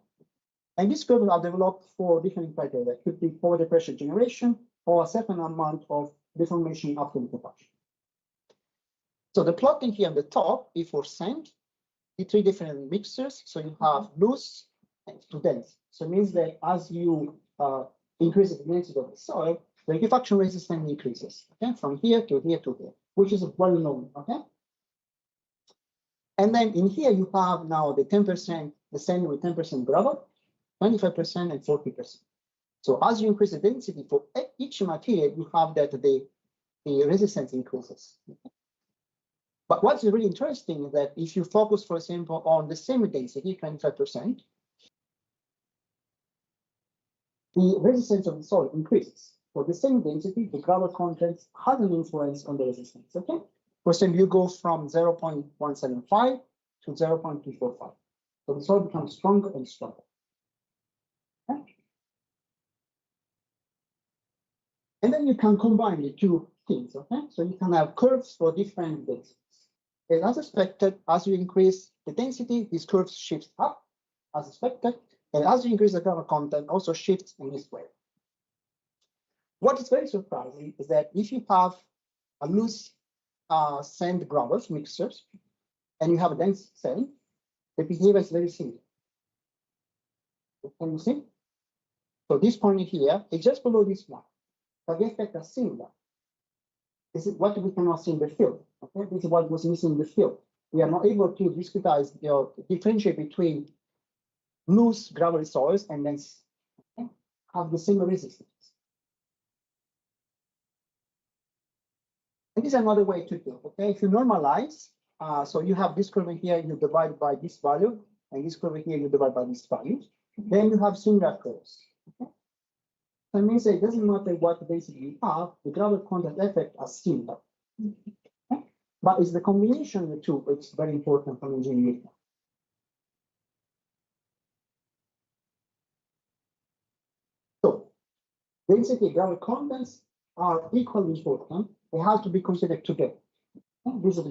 And these curves are developed for different criteria. It could be for the pressure generation or a certain amount of deformation after liquefaction. So the plotting here on the top is for sand, the 3 different mixtures. So you have loose and to dense. So it means that as you increase the density of the soil, the liquefaction resistance increases. Okay, from here to here to here, which is well known. Okay. And then in here you have now the 10%, the sand with 10% gravel, 25% and 40%. So as you increase the density for each material, you have that the resistance increases. Okay? But what's really interesting is that if you focus, for example, on the same density, 25%, the resistance of the soil increases. For the same density, the gravel content has an influence on the resistance. Okay. For example, you go from 0.175 to 0.245. So the soil becomes stronger and stronger. Okay. And then you can combine the two things. Okay. So you can have curves for different densities. And as expected, as you increase the density, these curves shift up, as expected. And as you increase the gravel content, also shifts in this way. What is very surprising is that if you have a loose sand gravels mixtures and you have a dense sand, the behavior is very similar. Can you see? So this point here is just below this one, but the effects are similar. This is what we cannot see in the field. Okay, this is what was missing in the field. We are not able to discretize, differentiate between loose gravelly soils and then have the same resistance. And this is another way to do. Okay, if you normalize, so you have this curve here, you divide by this value, and this curve here, you divide by this value. Then you have similar curves. Okay? So it means it doesn't matter what density you have, the gravel content effect are similar. Okay? But it's the combination of the two which is very important for engineering. So density gravel contents are equally important. They have to be considered together. And these are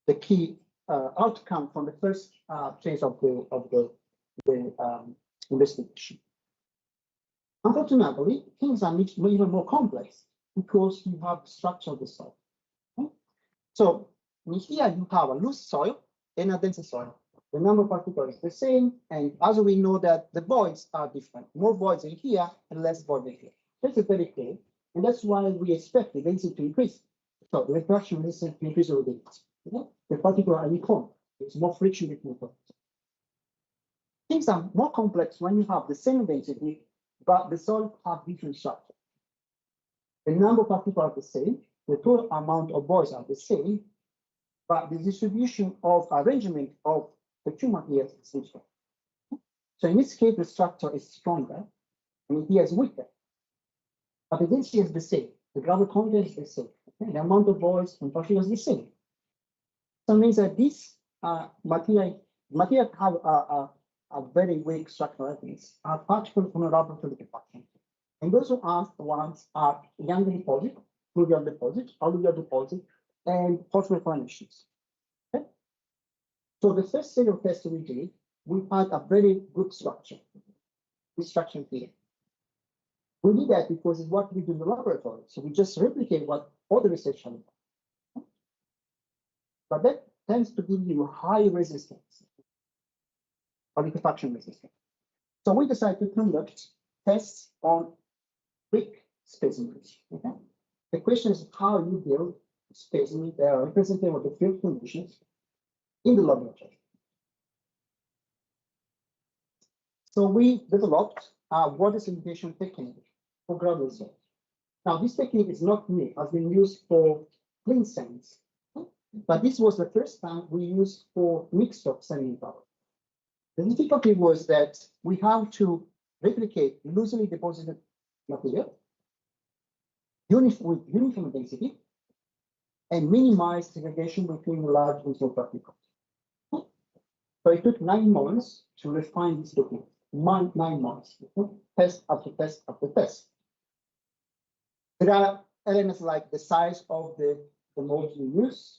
the key outcome from the first phase of the investigation. Unfortunately, things are even more complex because you have the structure of the soil. Okay? So here you have a loose soil and a dense soil. The number of particles is the same, and as we know that the voids are different. More voids in here and less voids in here. This is very clear, and that's why we expect the density to increase. So the refraction resistance to increase over the density. Okay? The particles are uniform. There's more friction between them. Things are more complex when you have the same density, but the soil have different structure. The number of particles are the same, the total amount of voids are the same, but the distribution of arrangement of the two materials is different. So in this case, the structure is stronger, and here is weaker. But the density is the same. The gravel content is the same. Okay? The amount of voids and particles is the same. So it means that these material have a very weak structural evidence, are particularly vulnerable to liquefaction. And those who asked ones are younger deposit, fluvial deposit, alluvial deposit, and phosphorus formations. Okay? So the first set of tests we did, we had a very good structure. This structure here. We did that because it's what we do in the laboratory. So we just replicate what all the research have done. But that tends to give you high resistance or liquefaction resistance. So we decided to conduct tests on weak specimens. Okay? The question is how you build specimens that are representative of the field conditions in the laboratory. So we developed a water sedimentation technique for ground research. Now, this technique is not new, has been used for clean sands, but this was the first time we used for mixed rock sediment power. The difficulty was that we have to replicate loosely deposited material with uniform density and minimize segregation between large and small particles. So it took 9 months to refine this technique. 9 months, test after test after test. There are elements like the size of the mold you use,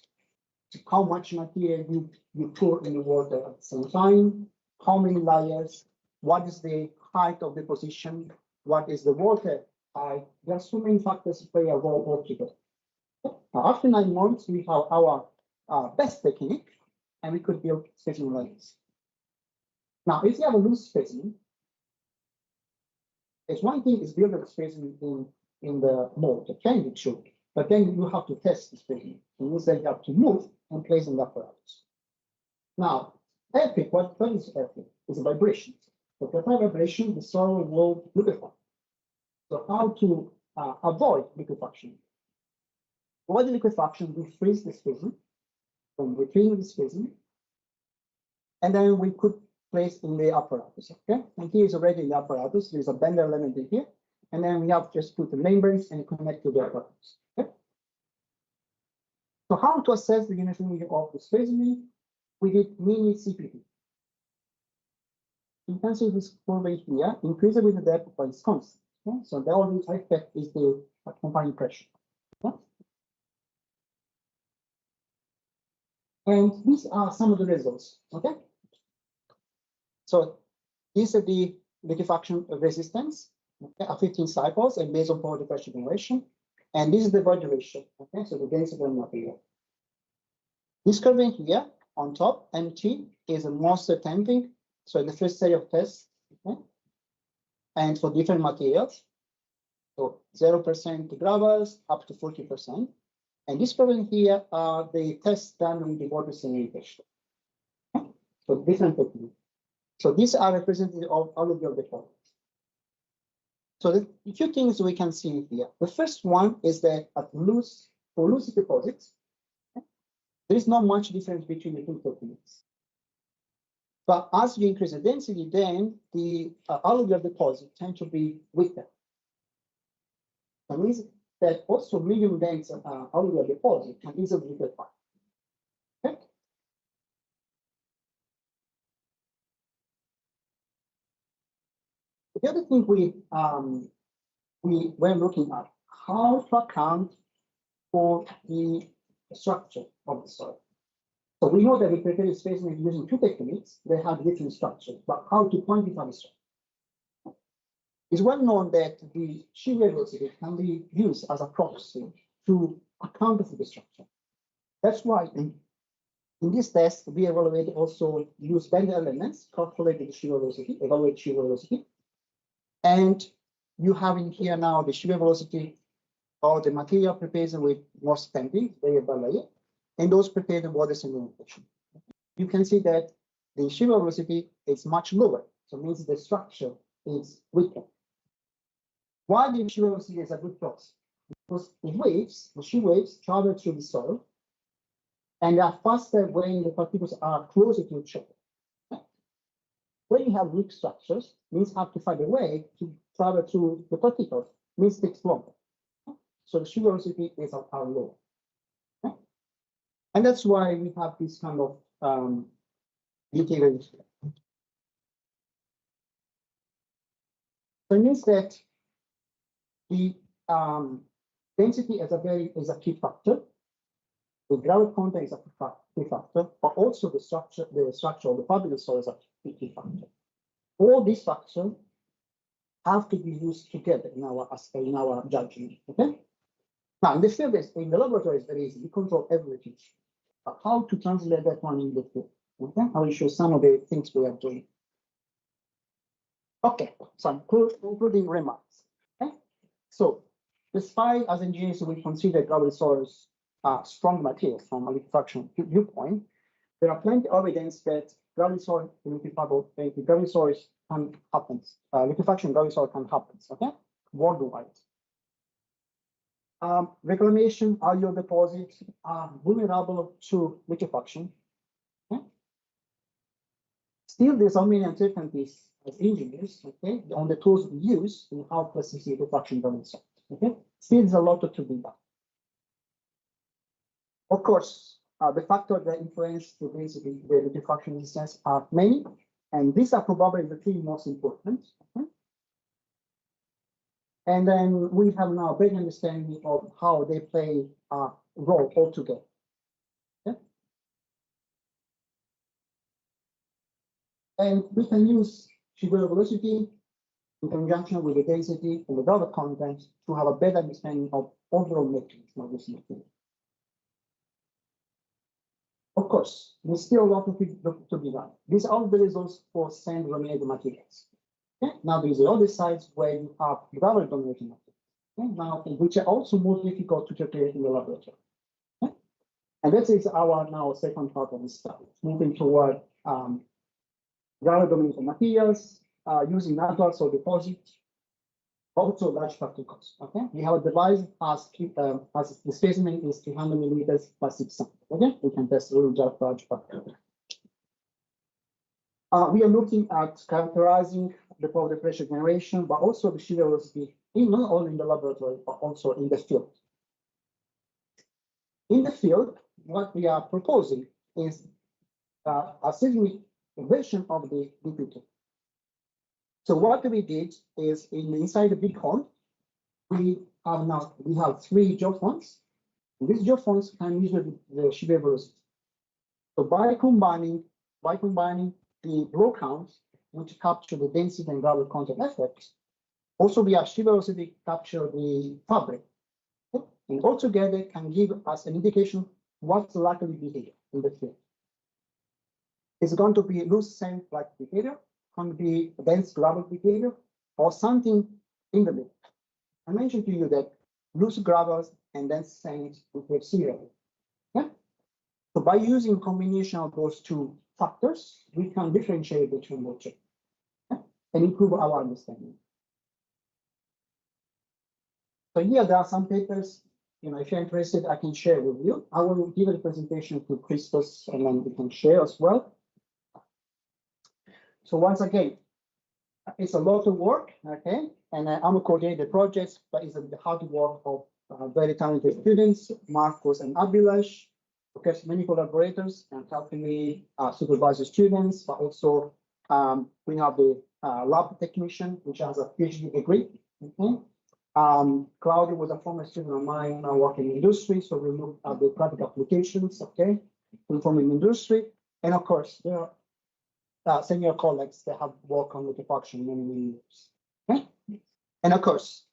how much material you pour in the water at the same time, how many layers, what is the height of the position, what is the water height. There are so many factors to play a role altogether. Now, after 9 months, we have our best technique, and we could build specimen like this. Now, if you have a loose specimen, it's one thing is build a specimen in the mold, it can be true, but then you have to test the specimen. It means that you have to move and place in the apparatus. Now, earthquake, what is earthquake? It's a vibration. So if you have vibration, the soil will liquefy. So how to avoid liquefaction? Avoid liquefaction, we freeze the specimen, then we clean the specimen, and then we could place in the apparatus. Okay, and here is already the apparatus. There is a bender element in here, and then we have just put the membranes and connect to the apparatus. Okay. So how to assess the uniformity of the specimen? We did mini CPT. Intensity of this curve here increases with the depth, but it's constant. Okay? So the only effect is the confining pressure. Okay? And these are some of the results. Okay. So these are the liquefaction resistance, okay, at 15 cycles and based on power to pressure generation. And this is the void duration. Okay, so the density of material. This curve here on top, MT, is the most tempting. So the first set of tests, okay, and for different materials. So 0% gravels up to 40%. And this curve here are the tests done with the water sedimentation. Okay? So different techniques. So these are representative of alluvial deposits. So the few things we can see here. The first one is that for loose deposits, okay, there is not much difference between the two techniques. But as you increase the density, then the alluvial deposits tend to be weaker. That means that also medium dense alluvial deposit can easily liquefy. Okay. The other thing we were looking at how to account for the structure of the soil. So we know that we prepare a specimen using two techniques. They have different structures, but how to quantify the structure? It's well known that the shear velocity can be used as a proxy to account for the structure. That's why in this test, we evaluate also use bender elements, calculate the shear velocity, evaluate shear velocity. And you have in here now the shear velocity of the material prepared with most stamping, layer by layer, and those prepared in water sedimentation. You can see that the shear velocity is much lower, so it means the structure is weaker. Why the shear velocity is a good proxy? Because the shear waves travel through the soil, and they are faster when the particles are closer to each other. When you have weak structures, means have to find a way to travel through the particles, means takes longer. So the shear velocity is lower. And that's why we have this kind of detailed. So it means that the density is a key factor. The gravity content is a key factor, but also the structure of the fabric soil is a key factor. All these factors have to be used together in our judgment. Okay. Now in the field, in the laboratory, is very easy. We control everything. But how to translate that one in the field? Okay. I will show some of the things we are doing. Okay. Some concluding remarks. Okay. So, despite as engineers we consider gravity soils strong materials from a liquefaction viewpoint, there are plenty of evidence that gravity soil can happen. Liquefaction gravity soil can happen. Okay, worldwide. Reclamation alluvial deposits are vulnerable to liquefaction. Okay? Still, there's so many uncertainties as engineers. Okay, on the tools we use in how to assess liquefaction gravity soil. Okay, still there's a lot to be done. Of course, the factors that influence the liquefaction resistance are many, and these are probably the three most important. Okay? And then we have now a better understanding of how they play a role altogether. Okay? And we can use tubular velocity in conjunction with the density and the gravity content to have a better understanding of overall mechanism of this material. Of course, there's still a lot to be done. These are the results for sand-dominated materials. Okay? Now there is the other sides where you have gravel-dominated materials. Okay? Now, which are also more difficult to calculate in the laboratory. Okay? And that is our now second part of the study, moving toward gravel-dominated materials using natural soil deposits, also large particles. Okay, we have a device as the specimen is 300 millimeters by 600. Okay, we can test really large particles. We are looking at characterizing the powder pressure generation, but also the shear velocity, not only in the laboratory, but also in the field. In the field, what we are proposing is a seismic version of the DP2. So what we did is inside the big hole, we have three geophones. These geophones can measure the shear velocity. So by combining the blow counts, which capture the density and gravity content effects, also we have shear velocity capture the fabric. Okay? And altogether can give us an indication what's likely behavior in the field. It's going to be loose sand-like behavior, can be dense gravel behavior, or something in the middle. I mentioned to you that loose gravels and dense sands with ΣΕΙΡΑ. Okay? So by using combination of those two factors, we can differentiate between the two, okay? And improve our understanding. So here there are some papers. If you're interested, I can share with you. I will give a presentation to Christos, and then we can share as well. So once again, it's a lot of work, okay? And I'm coordinating the projects, but it's the hard work of very talented students, Marcos and Abhilash, okay, many collaborators and helping me supervise the students, but also we have the lab technician, which has a PhD degree. Okay? Claudia was a former student of mine, now working in industry, so we look at the practical applications, okay, informing industry, and of course there are senior colleagues that have worked on liquefaction many years. Okay? And of course,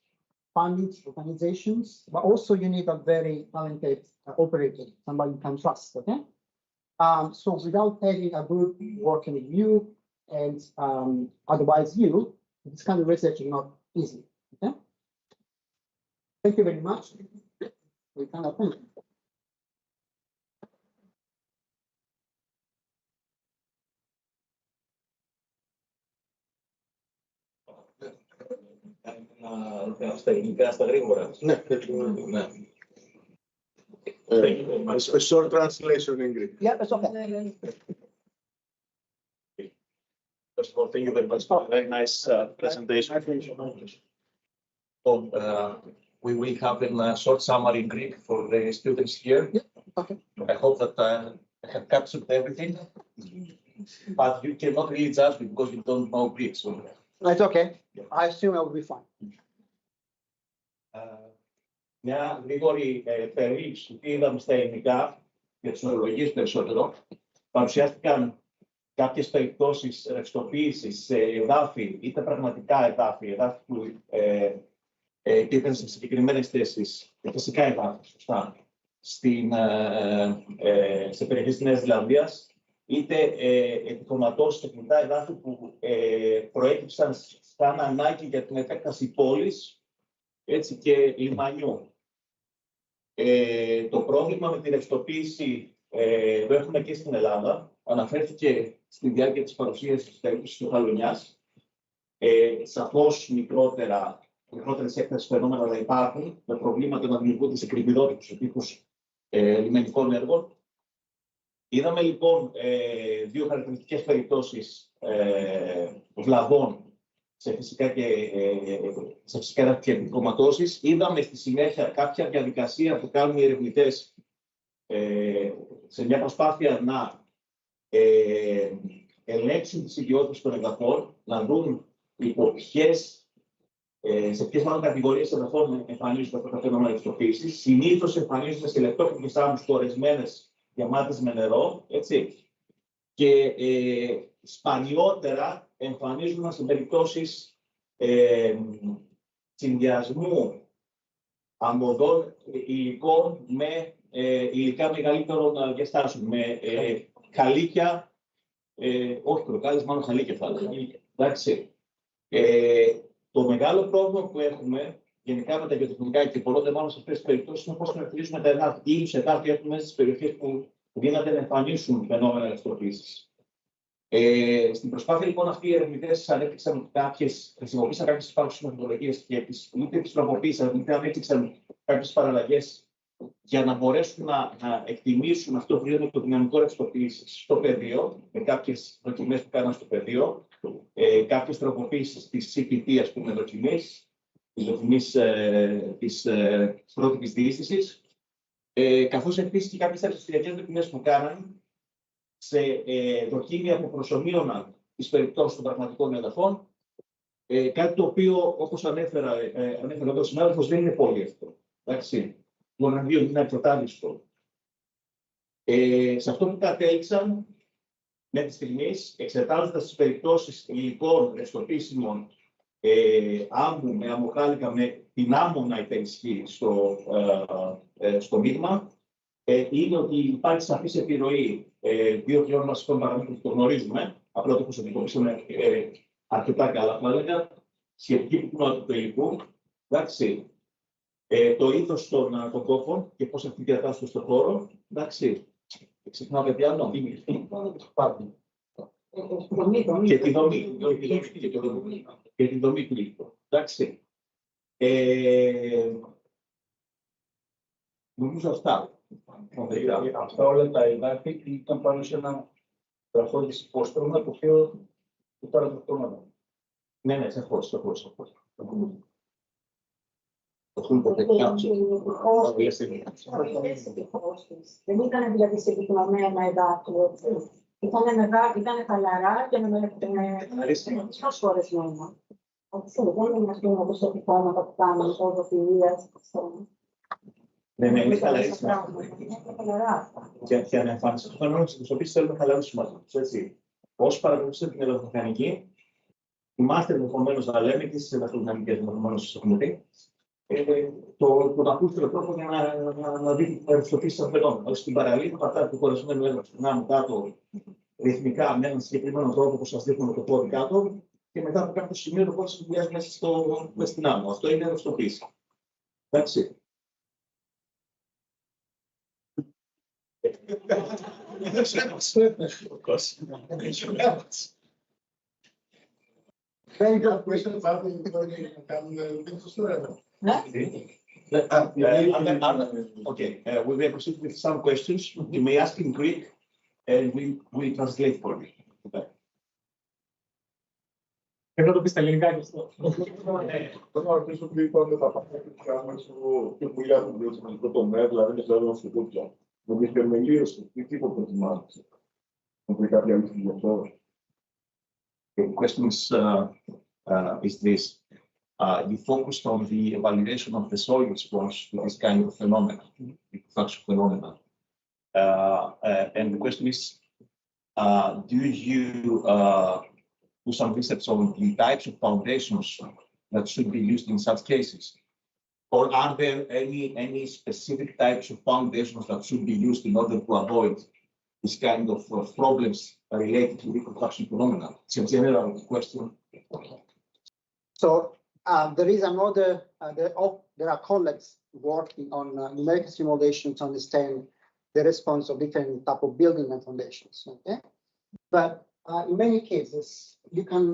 funding organizations, but also you need a very talented operator, somebody you can trust. Okay. So without having a group working with you and advise you, this kind of research is not easy. Okay. Thank you very much. We can open. Στα ελληνικά, στα γρήγορα. Ναι. A short translation in Greek. Yeah, that's okay. First of all, thank you very much for a very nice presentation. So, we will have a short summary in Greek for the students here. Okay. I hope that I have captured everything, but you cannot really judge me because you don't know Greek. So, It's okay. I assume I will be fine. μια γρήγορη περίληψη τι είδαμε στα ελληνικά για τις ορολογίες περισσότερο. Παρουσιάστηκαν κάποιες περιπτώσεις ρευστοποίησης σε εδάφη, είτε πραγματικά εδάφη που υπήρχαν σε συγκεκριμένες θέσεις, φυσικά εδάφη, σωστά, σε περιοχές της Νέας Ζηλανδίας, είτε επιχρωματώσεις τεχνητά εδάφη που προέκυψαν σαν ανάγκη για την επέκταση πόλης, έτσι, και λιμανιού. Το πρόβλημα με τη ρευστοποίηση το έχουμε και στην Ελλάδα. Αναφέρθηκε στη διάρκεια της παρουσίασης της περίπτωσης του Χαλωνιάς. Σαφώς μικρότερες έκτασεις φαινόμενα να υπάρχουν, με προβλήματα να δημιουργούνται σε κρυπηδότητες σε τύπους λιμενικών έργων. Είδαμε λοιπόν δύο χαρακτηριστικές περιπτώσεις βλαβών σε φυσικά και επιχρωματώσεις. Είδαμε στη συνέχεια κάποια διαδικασία που κάνουν οι ερευνητές σε μια προσπάθεια να ελέγξουν τις ιδιότητες των εδαφών, να δουν σε ποιες μάλλον κατηγορίες εδαφών εμφανίζονται αυτά τα φαινόμενα ρευστοποίησης. Συνήθως εμφανίζονται σε λεπτόχρωτες άμμους κορεσμένες, γεμάτες με νερό, έτσι. Και σπανιότερα εμφανίζονται σε περιπτώσεις συνδυασμού αμμωδών υλικών με υλικά μεγαλύτερων διαστάσεων, με χαλίκια, όχι κροκάλες, μάλλον χαλίκια θα έλεγα. Εντάξει. Το μεγάλο πρόβλημα που έχουμε γενικά με τα γεωτεχνικά και πολλούνται μάλλον σε αυτές τις περιπτώσεις είναι πώς χαρακτηρίζουμε τα εδάφη. Τι είδους εδάφη έχουμε στις περιοχές που δύναται να εμφανίσουν φαινόμενα ρευστοποίησης. Στην προσπάθεια λοιπόν αυτή οι ερευνητές χρησιμοποίησαν κάποιες υπάρχουσες μεθοδολογίες και είτε τις τροποποίησαν, είτε ανέπτυξαν κάποιες παραλλαγές για να μπορέσουν να εκτιμήσουν αυτό που λέμε το δυναμικό ρευστοποίησης στο πεδίο, με κάποιες δοκιμές που κάναν στο πεδίο, κάποιες τροποποίησεις της CPT, ας πούμε, δοκιμής, της δοκιμής της πρότυπης διείσδυσης, καθώς επίσης και κάποιες αριστηριακές δοκιμές που κάναν σε δοκίμια που προσομοίωναν τις περιπτώσεις των πραγματικών εδαφών, κάτι το οποίο, όπως ανέφερε εδώ ο συνάδελφος, δεν είναι πολύ εύκολο. Εντάξει, το δύο είναι αρκετά δύσκολο. Σε αυτό που κατέληξαν μέχρι στιγμής, εξετάζοντας τις περιπτώσεις υλικών ρευστοποίησιμων άμμου με αμμοχάλικα, με την άμμο να υπερισχύει στο μείγμα, είναι ότι υπάρχει σαφής επιρροή δύο τριών βασικών παραμέτρων που το γνωρίζουμε, απλά το προσωπικοποιήσαμε αρκετά καλά, θα έλεγα, σχετική πυκνότητα του υλικού, εντάξει, το ήθος των κόφων και πώς αυτή διατάσσεται στον χώρο, εντάξει, ξεχνάω κάτι άλλο, και τη δομή του υλικού, εντάξει. Νομίζω αυτά. Αυτά όλα τα εδάφη ήταν πάνω σε ένα τραχώδης υπόστρωμα το οποίο ήταν το χρώμα. Ναι, σαφώς. Δεν ήταν δηλαδή συγκεκριμένα εδάφη. Ήταν χαλαρά και με προσφορεσμένα. Δεν είναι όπως το επιχώματα που κάνουν οδοποιίας. Ναι, είναι χαλαρίσιμα. Και ανεμφάνιση του φαινόμενου της εκπροσωπής θέλουμε χαλαρίσιμα μαζί τους, έτσι. Όσοι παρακολουθήσετε την ελευθερομηχανική, θυμάστε ενδεχομένως να λέμε και στις ελευθερομηχανικές ενδεχομένως στις έχουμε δει, τον ακούστε τρόπο για να δείτε την ρευστοποίηση των φαινόμενων. Στην παραλία πατάτε το κορεσμένο έργο στην άμμο κάτω ρυθμικά με έναν συγκεκριμένο τρόπο που σας δείχνουμε το πόδι κάτω και μετά από κάποιο σημείο το πόδι σας δουλειάζει μέσα στην άμμο. Αυτό είναι ρευστοποίηση. Εντάξει. Very good. Okay, we will proceed with some questions. You may ask in Greek and we will translate for you. Πρέπει να το πεις στα ελληνικά και αυτό. Θέλω να ρωτήσω τι είπαμε τα πράγματα που κάνουμε στο βιομηχανικό τομέα, δηλαδή με τα έργα στο κούτια. Με τη θερμοκρασία, τι τύπο προτιμάτε? Έχουμε κάποια άλλη γι' αυτό? The question is this. You focused on the evaluation of the soil response to this kind of phenomena, liquefaction phenomena. And the question is, do you do some research on the types of foundations that should be used in such cases? Or are there any specific types of foundations that should be used in order to avoid this kind of problems related to liquefaction phenomena? It's a general question. So there is another, there are colleagues working on numerical simulation to understand the response of different type of building and foundations. Okay, but in many cases you can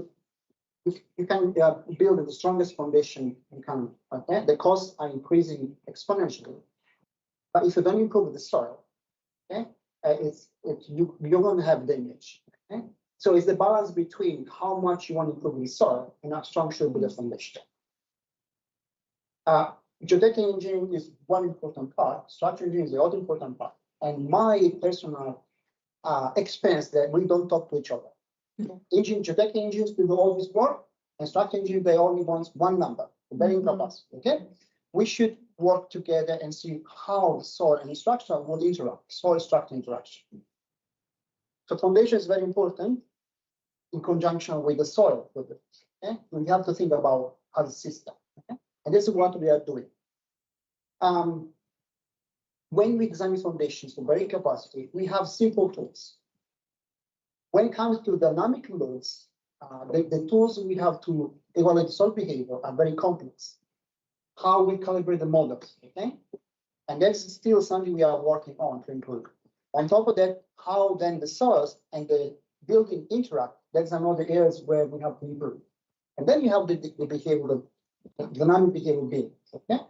build the strongest foundation you can. Okay, the costs are increasing exponentially, but if you don't improve the soil, okay, you're going to have damage. Okay, so it's the balance between how much you want to improve the soil and how strong should be the foundation. Geotechnical engineering is one important part. Structural engineering is the other important part. And my personal experience that we don't talk to each other. Geotechnical engineers do all this work, and structural engineers, they only want one number, the bearing capacity. Okay, we should work together and see how soil and structure will interact, soil-structure interaction. So foundation is very important in conjunction with the soil. Okay, we have to think about as a system. Okay? And this is what we are doing. When we examine foundations for bearing capacity, we have simple tools. When it comes to dynamic loads, the tools we have to evaluate soil behavior are very complex. How we calibrate the models, okay? And that's still something we are working on to improve. On top of that, how then the soils and the building interact, that's another areas where we have to improve. And then you have the behavioral, dynamic behavior beings, okay?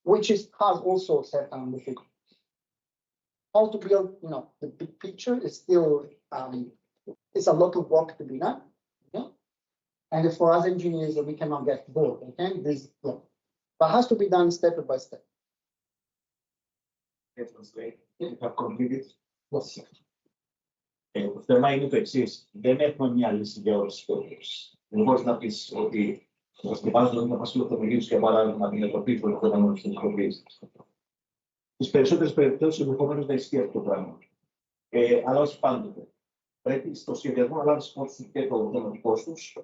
Which is has also set on the figure. How to build, the big picture is still, it's a lot of work to be done, okay? And for us engineers, we cannot get bored, okay? But it has to be done step by step. Have completed. Yes. Το θέμα είναι το εξής. Δεν έχουμε μια λύση για όλες τις περιπτώσεις. Δεν μπορείς να πεις ότι το σκεπάζω είναι βασίλειο θεμελίους για παράδειγμα την ετροπή που ερχόταν στην ετροπή. Στις περισσότερες περιπτώσεις ενδεχομένως να ισχύει αυτό το πράγμα. Αλλά όχι πάντοτε. Πρέπει στο σχεδιασμό να λάβεις υπόψη και το θέμα του κόστους.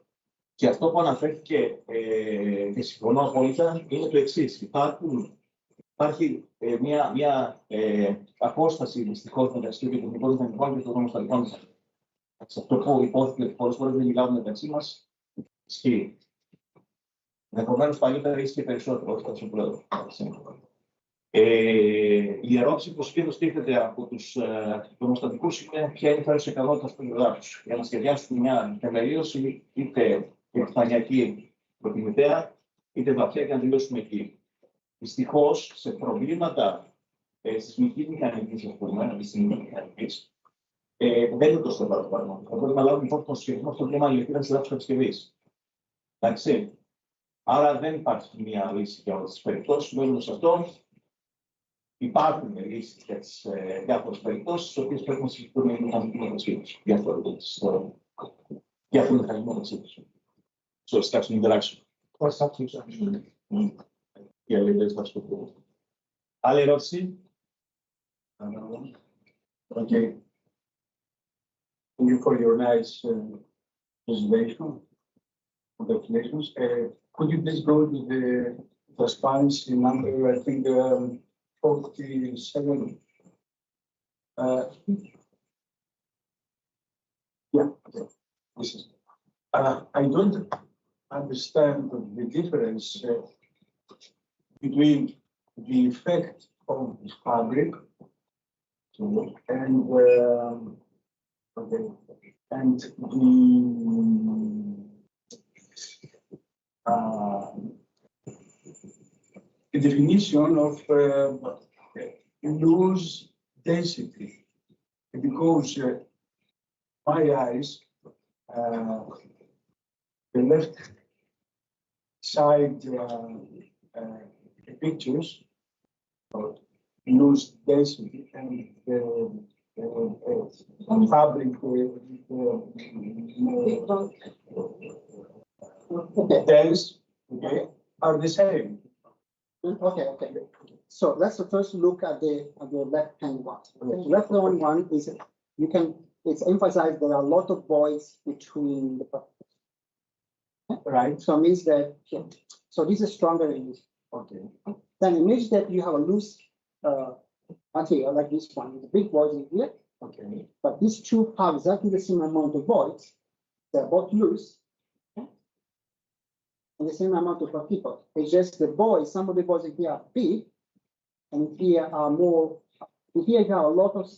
Και αυτό που αναφέρθηκε και συμφωνώ απόλυτα είναι το εξής. Υπάρχει μια απόσταση δυστυχώς μεταξύ των τεχνικών μηχανικών και των νομοστατικών μηχανικών. Αυτό που υπόθηκε ότι πολλές φορές δεν μιλάμε μεταξύ μας, ισχύει. Ενδεχομένως παλιότερα ίσχυε περισσότερο, όχι τόσο πλέον. Η ερώτηση που συνήθως τίθεται από τους νομοστατικούς είναι ποια είναι η φέρουσα ικανότητα του υδάτους. Για να σχεδιάσουν μια θεμελίωση είτε επιφανειακή προτιμητέα, είτε βαθιά και να τελειώσουμε εκεί. Δυστυχώς, σε προβλήματα σεισμικής μηχανικής, ας πούμε, επιστημονικής μηχανικής, δεν είναι τόσο εύκολο πράγμα. Θα πρέπει να λάβουμε υπόψη τον σχεδιασμό στο κλίμα ηλεκτρικής υδάτους κατασκευής. Εντάξει. Άρα δεν υπάρχει μια λύση για όλες τις περιπτώσεις. Μένουμε σε αυτό. Υπάρχουν λύσεις για τις διάφορες περιπτώσεις, τις οποίες πρέπει να συζητούμε με μηχανική μεταξύ διάφοροι μηχανισμοί μεταξύ τους. So, structural interaction. Or structure. Άλλη ερώτηση. Okay. Thank you for your nice presentation. Congratulations. Could you please go to the transparency number, I think 47. Yeah, okay. This is. I don't understand the difference between the effect of the fabric and the definition of loose density, because my eyes, the left side pictures loose density and fabric dense, okay, are the same. Okay. So let's first look at the left hand one. Okay. The left hand one is it's emphasized there are a lot of voids between the particles. Right. So it means that so this is stronger in this. Okay. Then imagine that you have a loose material like this one with a big void in here, Okay. but these two have exactly the same amount of voids. They're both loose. Okay? And the same amount of particles. It's just the voids, some of the voids in here are big, and here are more. Here you have a lot of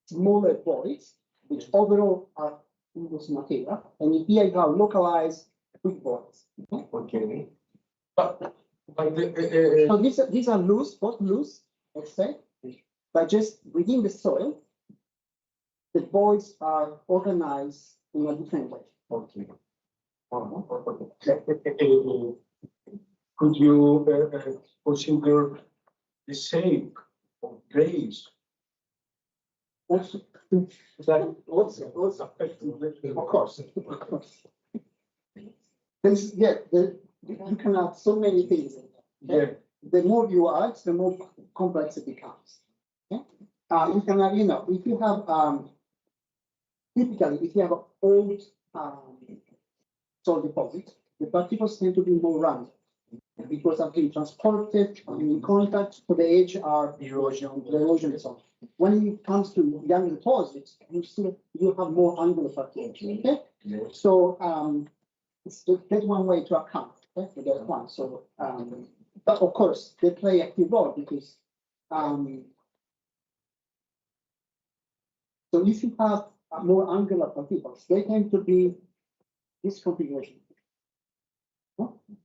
smaller voids, which overall are in this material, and here you have localized big voids. Okay? Okay. But So these are loose, both loose, let's say, but just within the soil, the voids are organized in a different way. okay. Could you consider the shape of grains Also, that also affecting the of course. You can have so many things in there. Okay? The more you add, the more complex it becomes. Okay? You can have, if you have typically if you have an old soil deposit, the particles tend to be more round because of being transported in contact to the edge are erosion is on. When it comes to young deposits, you have more angular particles. Okay, so that's one way to account. Okay, for that one. So, but of course they play a key role because so if you have more angular particles, they tend to be this configuration.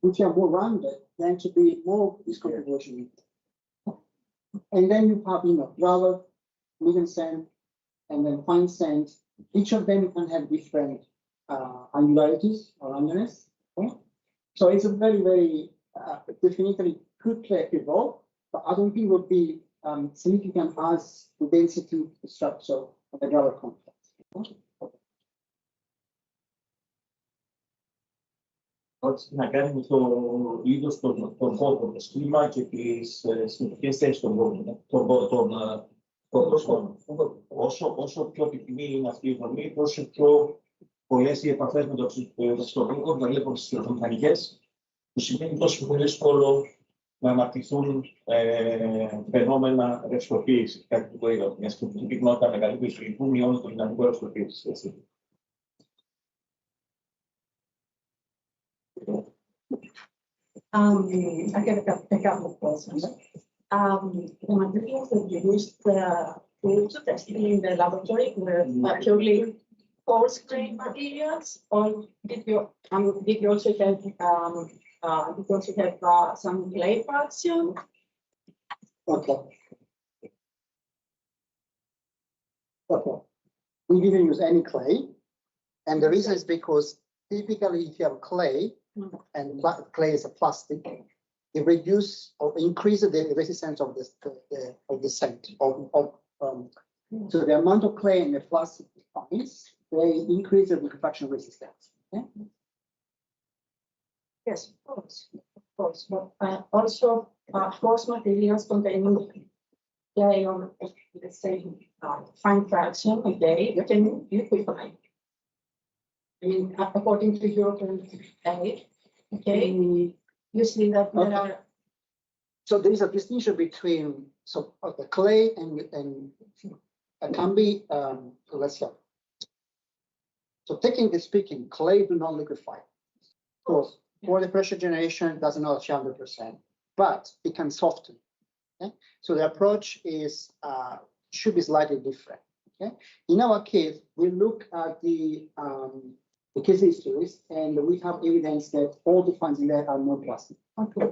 If you are more rounded, then to be more this configuration. And then you have, gravel, medium sand, and then fine sand. Each of them can have different angularities or roundness. Okay? So it's a very, very definitely could play a role, but I don't think it would be significant as the density structure of the gravel complex. Okay? Ό,τι να κάνει με το είδος των χώρων, το σχήμα και τις σχετικές θέσεις των χώρων. Όσο πιο πυκνή είναι αυτή η δομή, τόσο πιο πολλές οι επαφές με το ψυχολογικό, δηλαδή από τις ηλεκτρομηχανικές, που σημαίνει τόσο πιο δύσκολο να αναπτυχθούν φαινόμενα ρευστοποίησης. Κάτι που είπα, μια σχετική πυκνότητα μεγαλύτερη του μειώνει το δυναμικό ρευστοποίησης. I have a couple of questions. The materials that you used to test in the laboratory were purely coarse grain materials, or did you also have some clay fraction? Okay. We didn't use any clay, and the reason is because typically if you have clay, and clay is a plastic, it reduces or increases the resistance of the sand. So the amount of clay in the plastic is they increase the liquefaction resistance. Okay? Yes, of course. But also, coarse materials containing clay or let's say fine fraction of clay, you can liquefy. I mean, according to European aid, okay, you see that there are. So there is a distinction between the clay and it can be let's say. So technically speaking, clay do not liquefy. So for the pressure generation, it does not achieve 100%, but it can soften. Okay? So the approach is should be slightly different. Okay? In our case, we look at the case histories, and we have evidence that all the funds in there are non-plastic. Okay.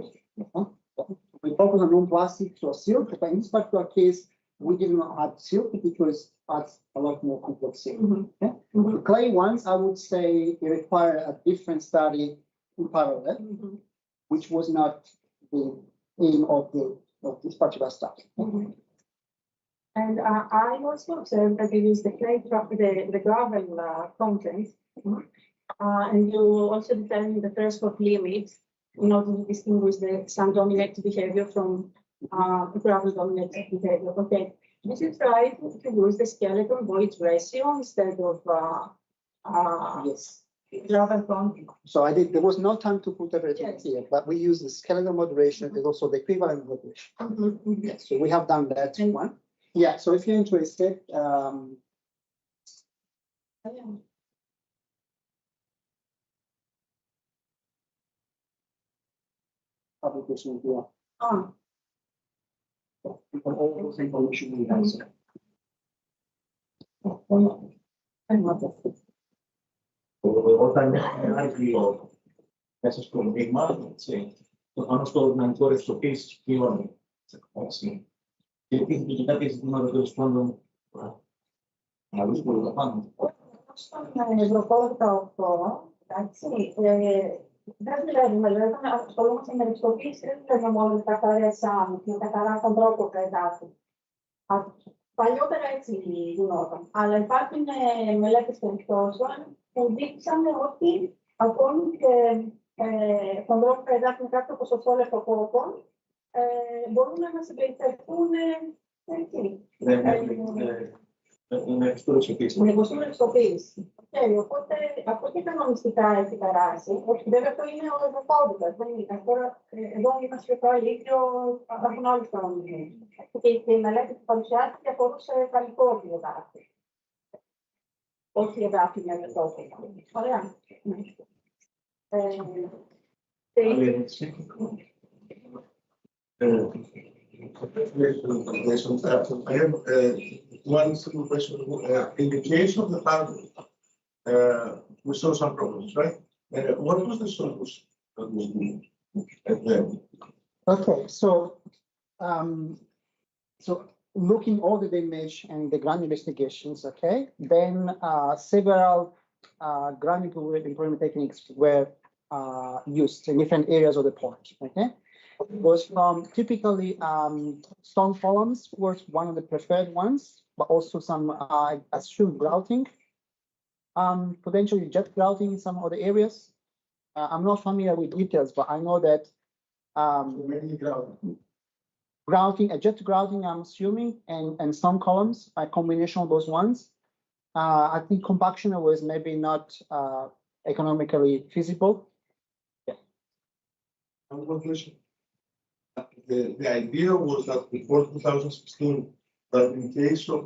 We focus on non-plastic to silk, but in this particular case, we did not add silk because that's a lot more complex silk. Okay? The clay ones, I would say, it require a different study in parallel, which was not the aim of this particular study. And I also observed that you use the the gravel content, and you also determine the threshold limits in order to distinguish the sand-dominated behavior from gravel-dominated behavior. Okay, did you try to use the skeleton void ratio instead of Yes. gravel content? So I did, there was no time to put everything Yes. here, but we use the skeletal moderation and also the equivalent moderation. Yes, so we have done that And- one. Yeah, so if you're interested, publication if you want. All those information we have. So Όταν είναι άγγλιο μέσα στο μείγμα, το πάνω στο δυναμικό ρευστοποίησης ποιώνει. Και υπήρχε και κάποια ζητήματα τέλος πάντων να βρίσκουμε τα πάνω. Στον Ευρωπόλο 18, εντάξει, δεν δουλεύουμε, δηλαδή ασχολούμαστε με ρευστοποίηση, δεν δουλεύουμε μόνο με καθαρές σάμους, με καθαρά τον τρόπο πεδάφου. Παλιότερα έτσι γινόταν. Αλλά υπάρχουν μελέτες περιπτώσεων που δείξαν ότι ακόμη και τον τρόπο πεδάφου με κάποιο ποσοστό λεπτοκόπων μπορούν να συμπεριφερθούν έτσι. Με ρευστοποίηση. Με ρευστοποίηση. Οπότε αυτό και κανονιστικά έχει περάσει. Όχι, βέβαια αυτό είναι ο Ευρωπόλος. Εδώ είμαστε στο Αλίκιο, υπάρχουν άλλοι κανονισμοί. Και η μελέτη που παρουσιάστηκε αφορούσε γαλλικό βιογράφη. Όχι εδάφη με μετώπιτα. Ωραία. Άλλη ερώτηση. I have one simple question. In the case of the farm, we saw some problems, right? What was the solution that was given? Okay, so looking all the damage and the ground investigations, okay, then several ground improvement techniques were used in different areas of the port, okay. Was from typically stone columns was one of the preferred ones, but also some assumed grouting, potentially jet grouting in some other areas. I'm not familiar with details, but I know that grouting, a jet grouting, I'm assuming, and stone columns, a combination of those ones. I think compaction was maybe not economically feasible. The idea was that before 2016, that in case of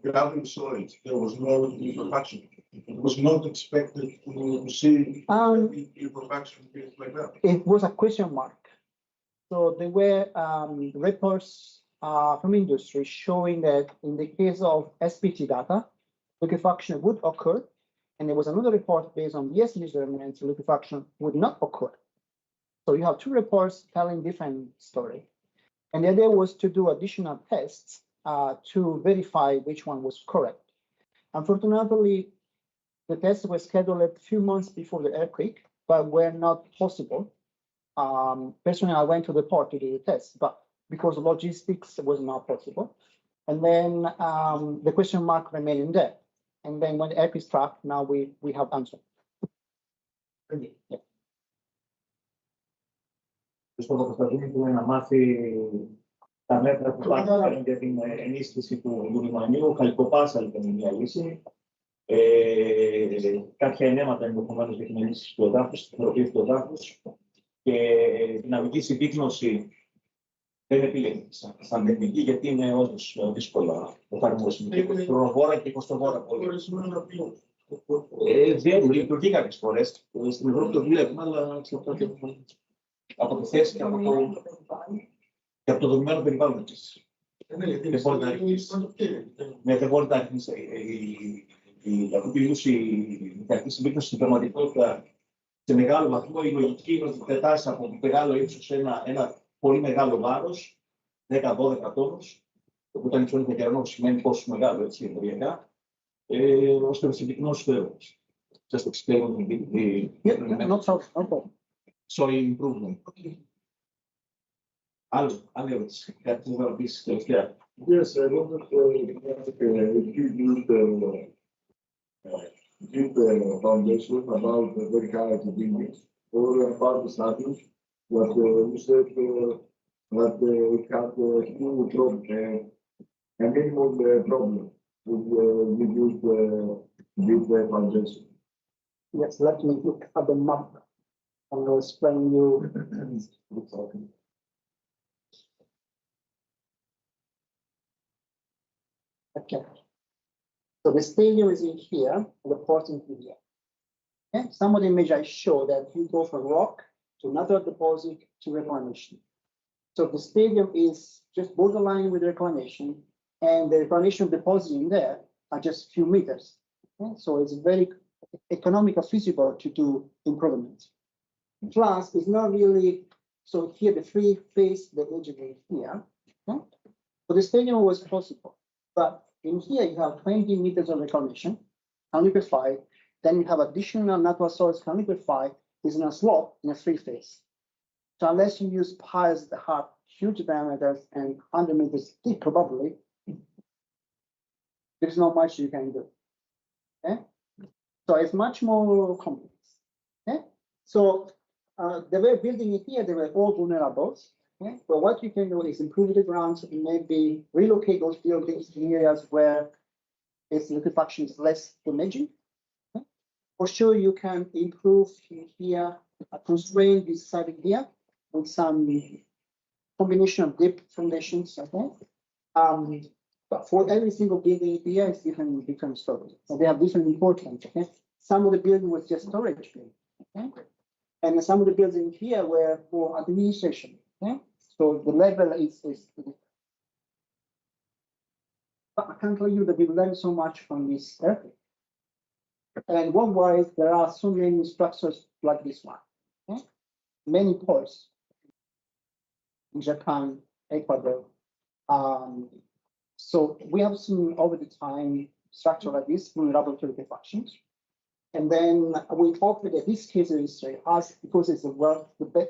gravel soils, there was no liquefaction. It was not expected to see liquefaction like that. It was a question mark. So there were reports from industry showing that in the case of SPT data, liquefaction would occur. And there was another report based on yes measurements, liquefaction would not occur. So you have two reports telling different story. And the idea was to do additional tests to verify which one was correct. Unfortunately, the tests were scheduled a few months before the earthquake, but were not possible. Personally, I went to the port to do the test, but because logistics was not possible. And then the question mark remained there. And then when the earthquake struck, now we have answer. Yeah. Στο Κωνσταντίνο του να μάθει τα μέτρα που υπάρχουν για την ενίσχυση του λιμανιού. Χαλκοπάσα ήταν μια λύση. Κάποια ενέματα ενδεχομένως για την ενίσχυση του εδάφους, την τροπή του εδάφους και δυναμική συμπίκνωση δεν επιλέγει σαν τεχνική γιατί είναι όντως δύσκολα εφαρμόσιμη και χρονοβόρα και κοστοβόρα πολύ. Δεν λειτουργεί κάποιες φορές. Στην Ευρώπη το βλέπουμε, αλλά εξαρτάται από τη θέση και από το δομημένο περιβάλλον της. Δεν μπορεί να αρχίσει. Δεν μπορεί να αρχίσει η μηχανική συμπίκνωση στην πραγματικότητα σε μεγάλο βαθμό. Η λογική είναι ότι πετάς από μεγάλο ύψος ένα πολύ μεγάλο βάρος, 10-12 τόνους, όταν η ψώνη κερνό σημαίνει πόσο μεγάλο, έτσι, ενεργειακά, ώστε να συμπυκνώσει το έργο. Σας το εξηγούν Not so. Okay. soil improvement. Άλλη ερώτηση. Κάτι που θα ρωτήσεις τελευταία. Yes, I wanted to give the foundation about the very high buildings or about the status that you said that we had a huge problem, a minimum problem with this foundation. Yes, let me look at the map and I'll explain you. Okay. So the stadium is in here, the port in here. Okay. Some of the image I show that you go from rock to another deposit to reclamation. So the stadium is just borderline with reclamation, and the reclamation deposit in there are just a few meters. Okay. So it's very economical, feasible to do improvement. Plus, it's not really, so here the free face, the edge of it here. Okay. So the stadium was possible, but in here you have 20 meters of reclamation, unliquefied, then you have additional natural source unliquefied, is in a slope in a free face. So unless you use piles that have huge diameters and 100 meters thick, probably, there's not much you can do. Okay? So it's much more complex. Okay? So they were building it here, they were all vulnerable. Okay? But what you can do is improve the grounds and maybe relocate those buildings to areas where its liquefaction is less damaging. Okay? For sure, you can improve here, constrain this side here with some combination of deep foundations. Okay? But for every single building here, it's different story. So they have different importance. Okay? Some of the building was just storage building. Okay? And some of the buildings here were for administration. Okay? So the level is but I can tell you that we learned so much from this earthquake. And worldwide, there are so many structures like this one. Okay? Many ports in Japan, Ecuador. So we have seen over the time structure like this, vulnerable to liquefactions. And then we hope that this case history has, because it's the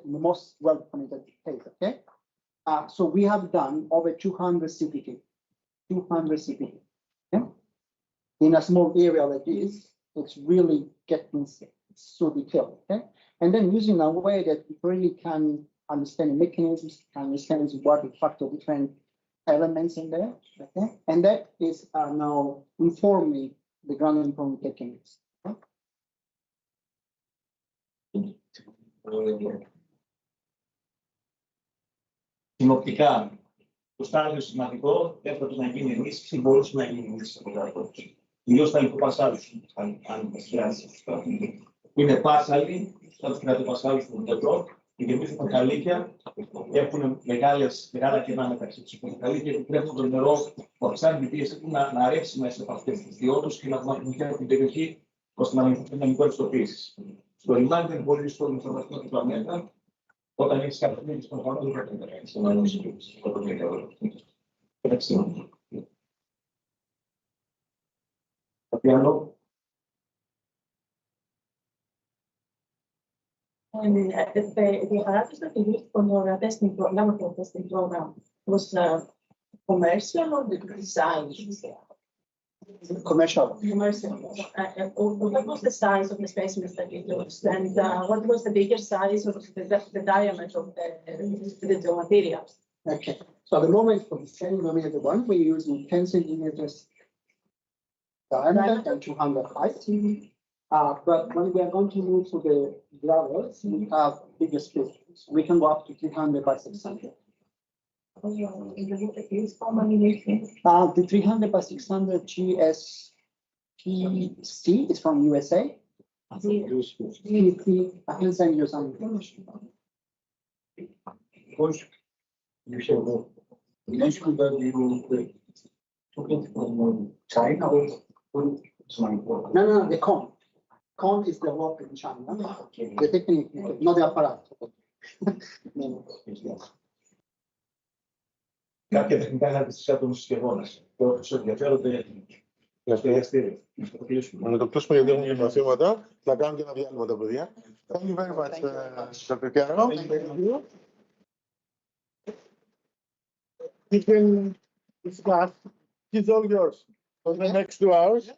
most well-documented case, okay? So we have done over 200 CPT, okay? In a small area like this, it's really getting so detailed, okay? And then using a way that we really can understand the mechanisms, understand what the factor different elements in there, okay? And that is now informing the ground improvement techniques. Okay? Συνοπτικά, το στάδιο σημαντικό έπρεπε να γίνει ενίσχυση, μπορούσε να γίνει ενίσχυση από κάτω. Ιδίως τα λιποπασάλους, αν χρειάζεται. Είναι πάσαλοι, σαν τους κρατοπασάλους του Πετρό, οι γεμίζουν τα καλύκια, έχουν μεγάλα κενά μεταξύ τους. Τα καλύκια επιτρέπουν το νερό που αυξάνει την πίεση του να ρεύσει μέσα από αυτές τις διόδους και να δημιουργεί από την περιοχή ώστε να μην υπάρχει ευστοποίηση. Στο λιμάνι δεν μπορεί στο information του πλανήτα, όταν έχεις κάποιον στον χρόνο, δεν πρέπει να κάνεις ένα νοσοκομείο. Κάτι άλλο. The hierarchy that we used for our testing program was commercial or design? Commercial. What was the size of the specimens that you used, and what was the bigger size of the diameter of the materials? Okay. So at the moment for the 10 millimeter one, we're using 10 centimeters diameter and 200 height. But when we are going to move to the gravels, we have bigger spaces. We can go up to 300 by 600. The 300 by 600 GSPC is from USA. I can send you some information. You said initially that you took it from China or No, the cone. Cone is developed in China. The technique, not the apparatus. Κάποια τεχνικά χαρακτηριστικά των συσκευών. Όσοι ενδιαφέρονται για το διαστήριο. Να το κλείσουμε γιατί έχουμε και μαθήματα. Θα κάνουμε και ένα διάλειμμα τα παιδιά. Thank you very much, Dr. Chiaro. you can discuss. It's all yours for the next 2 hours.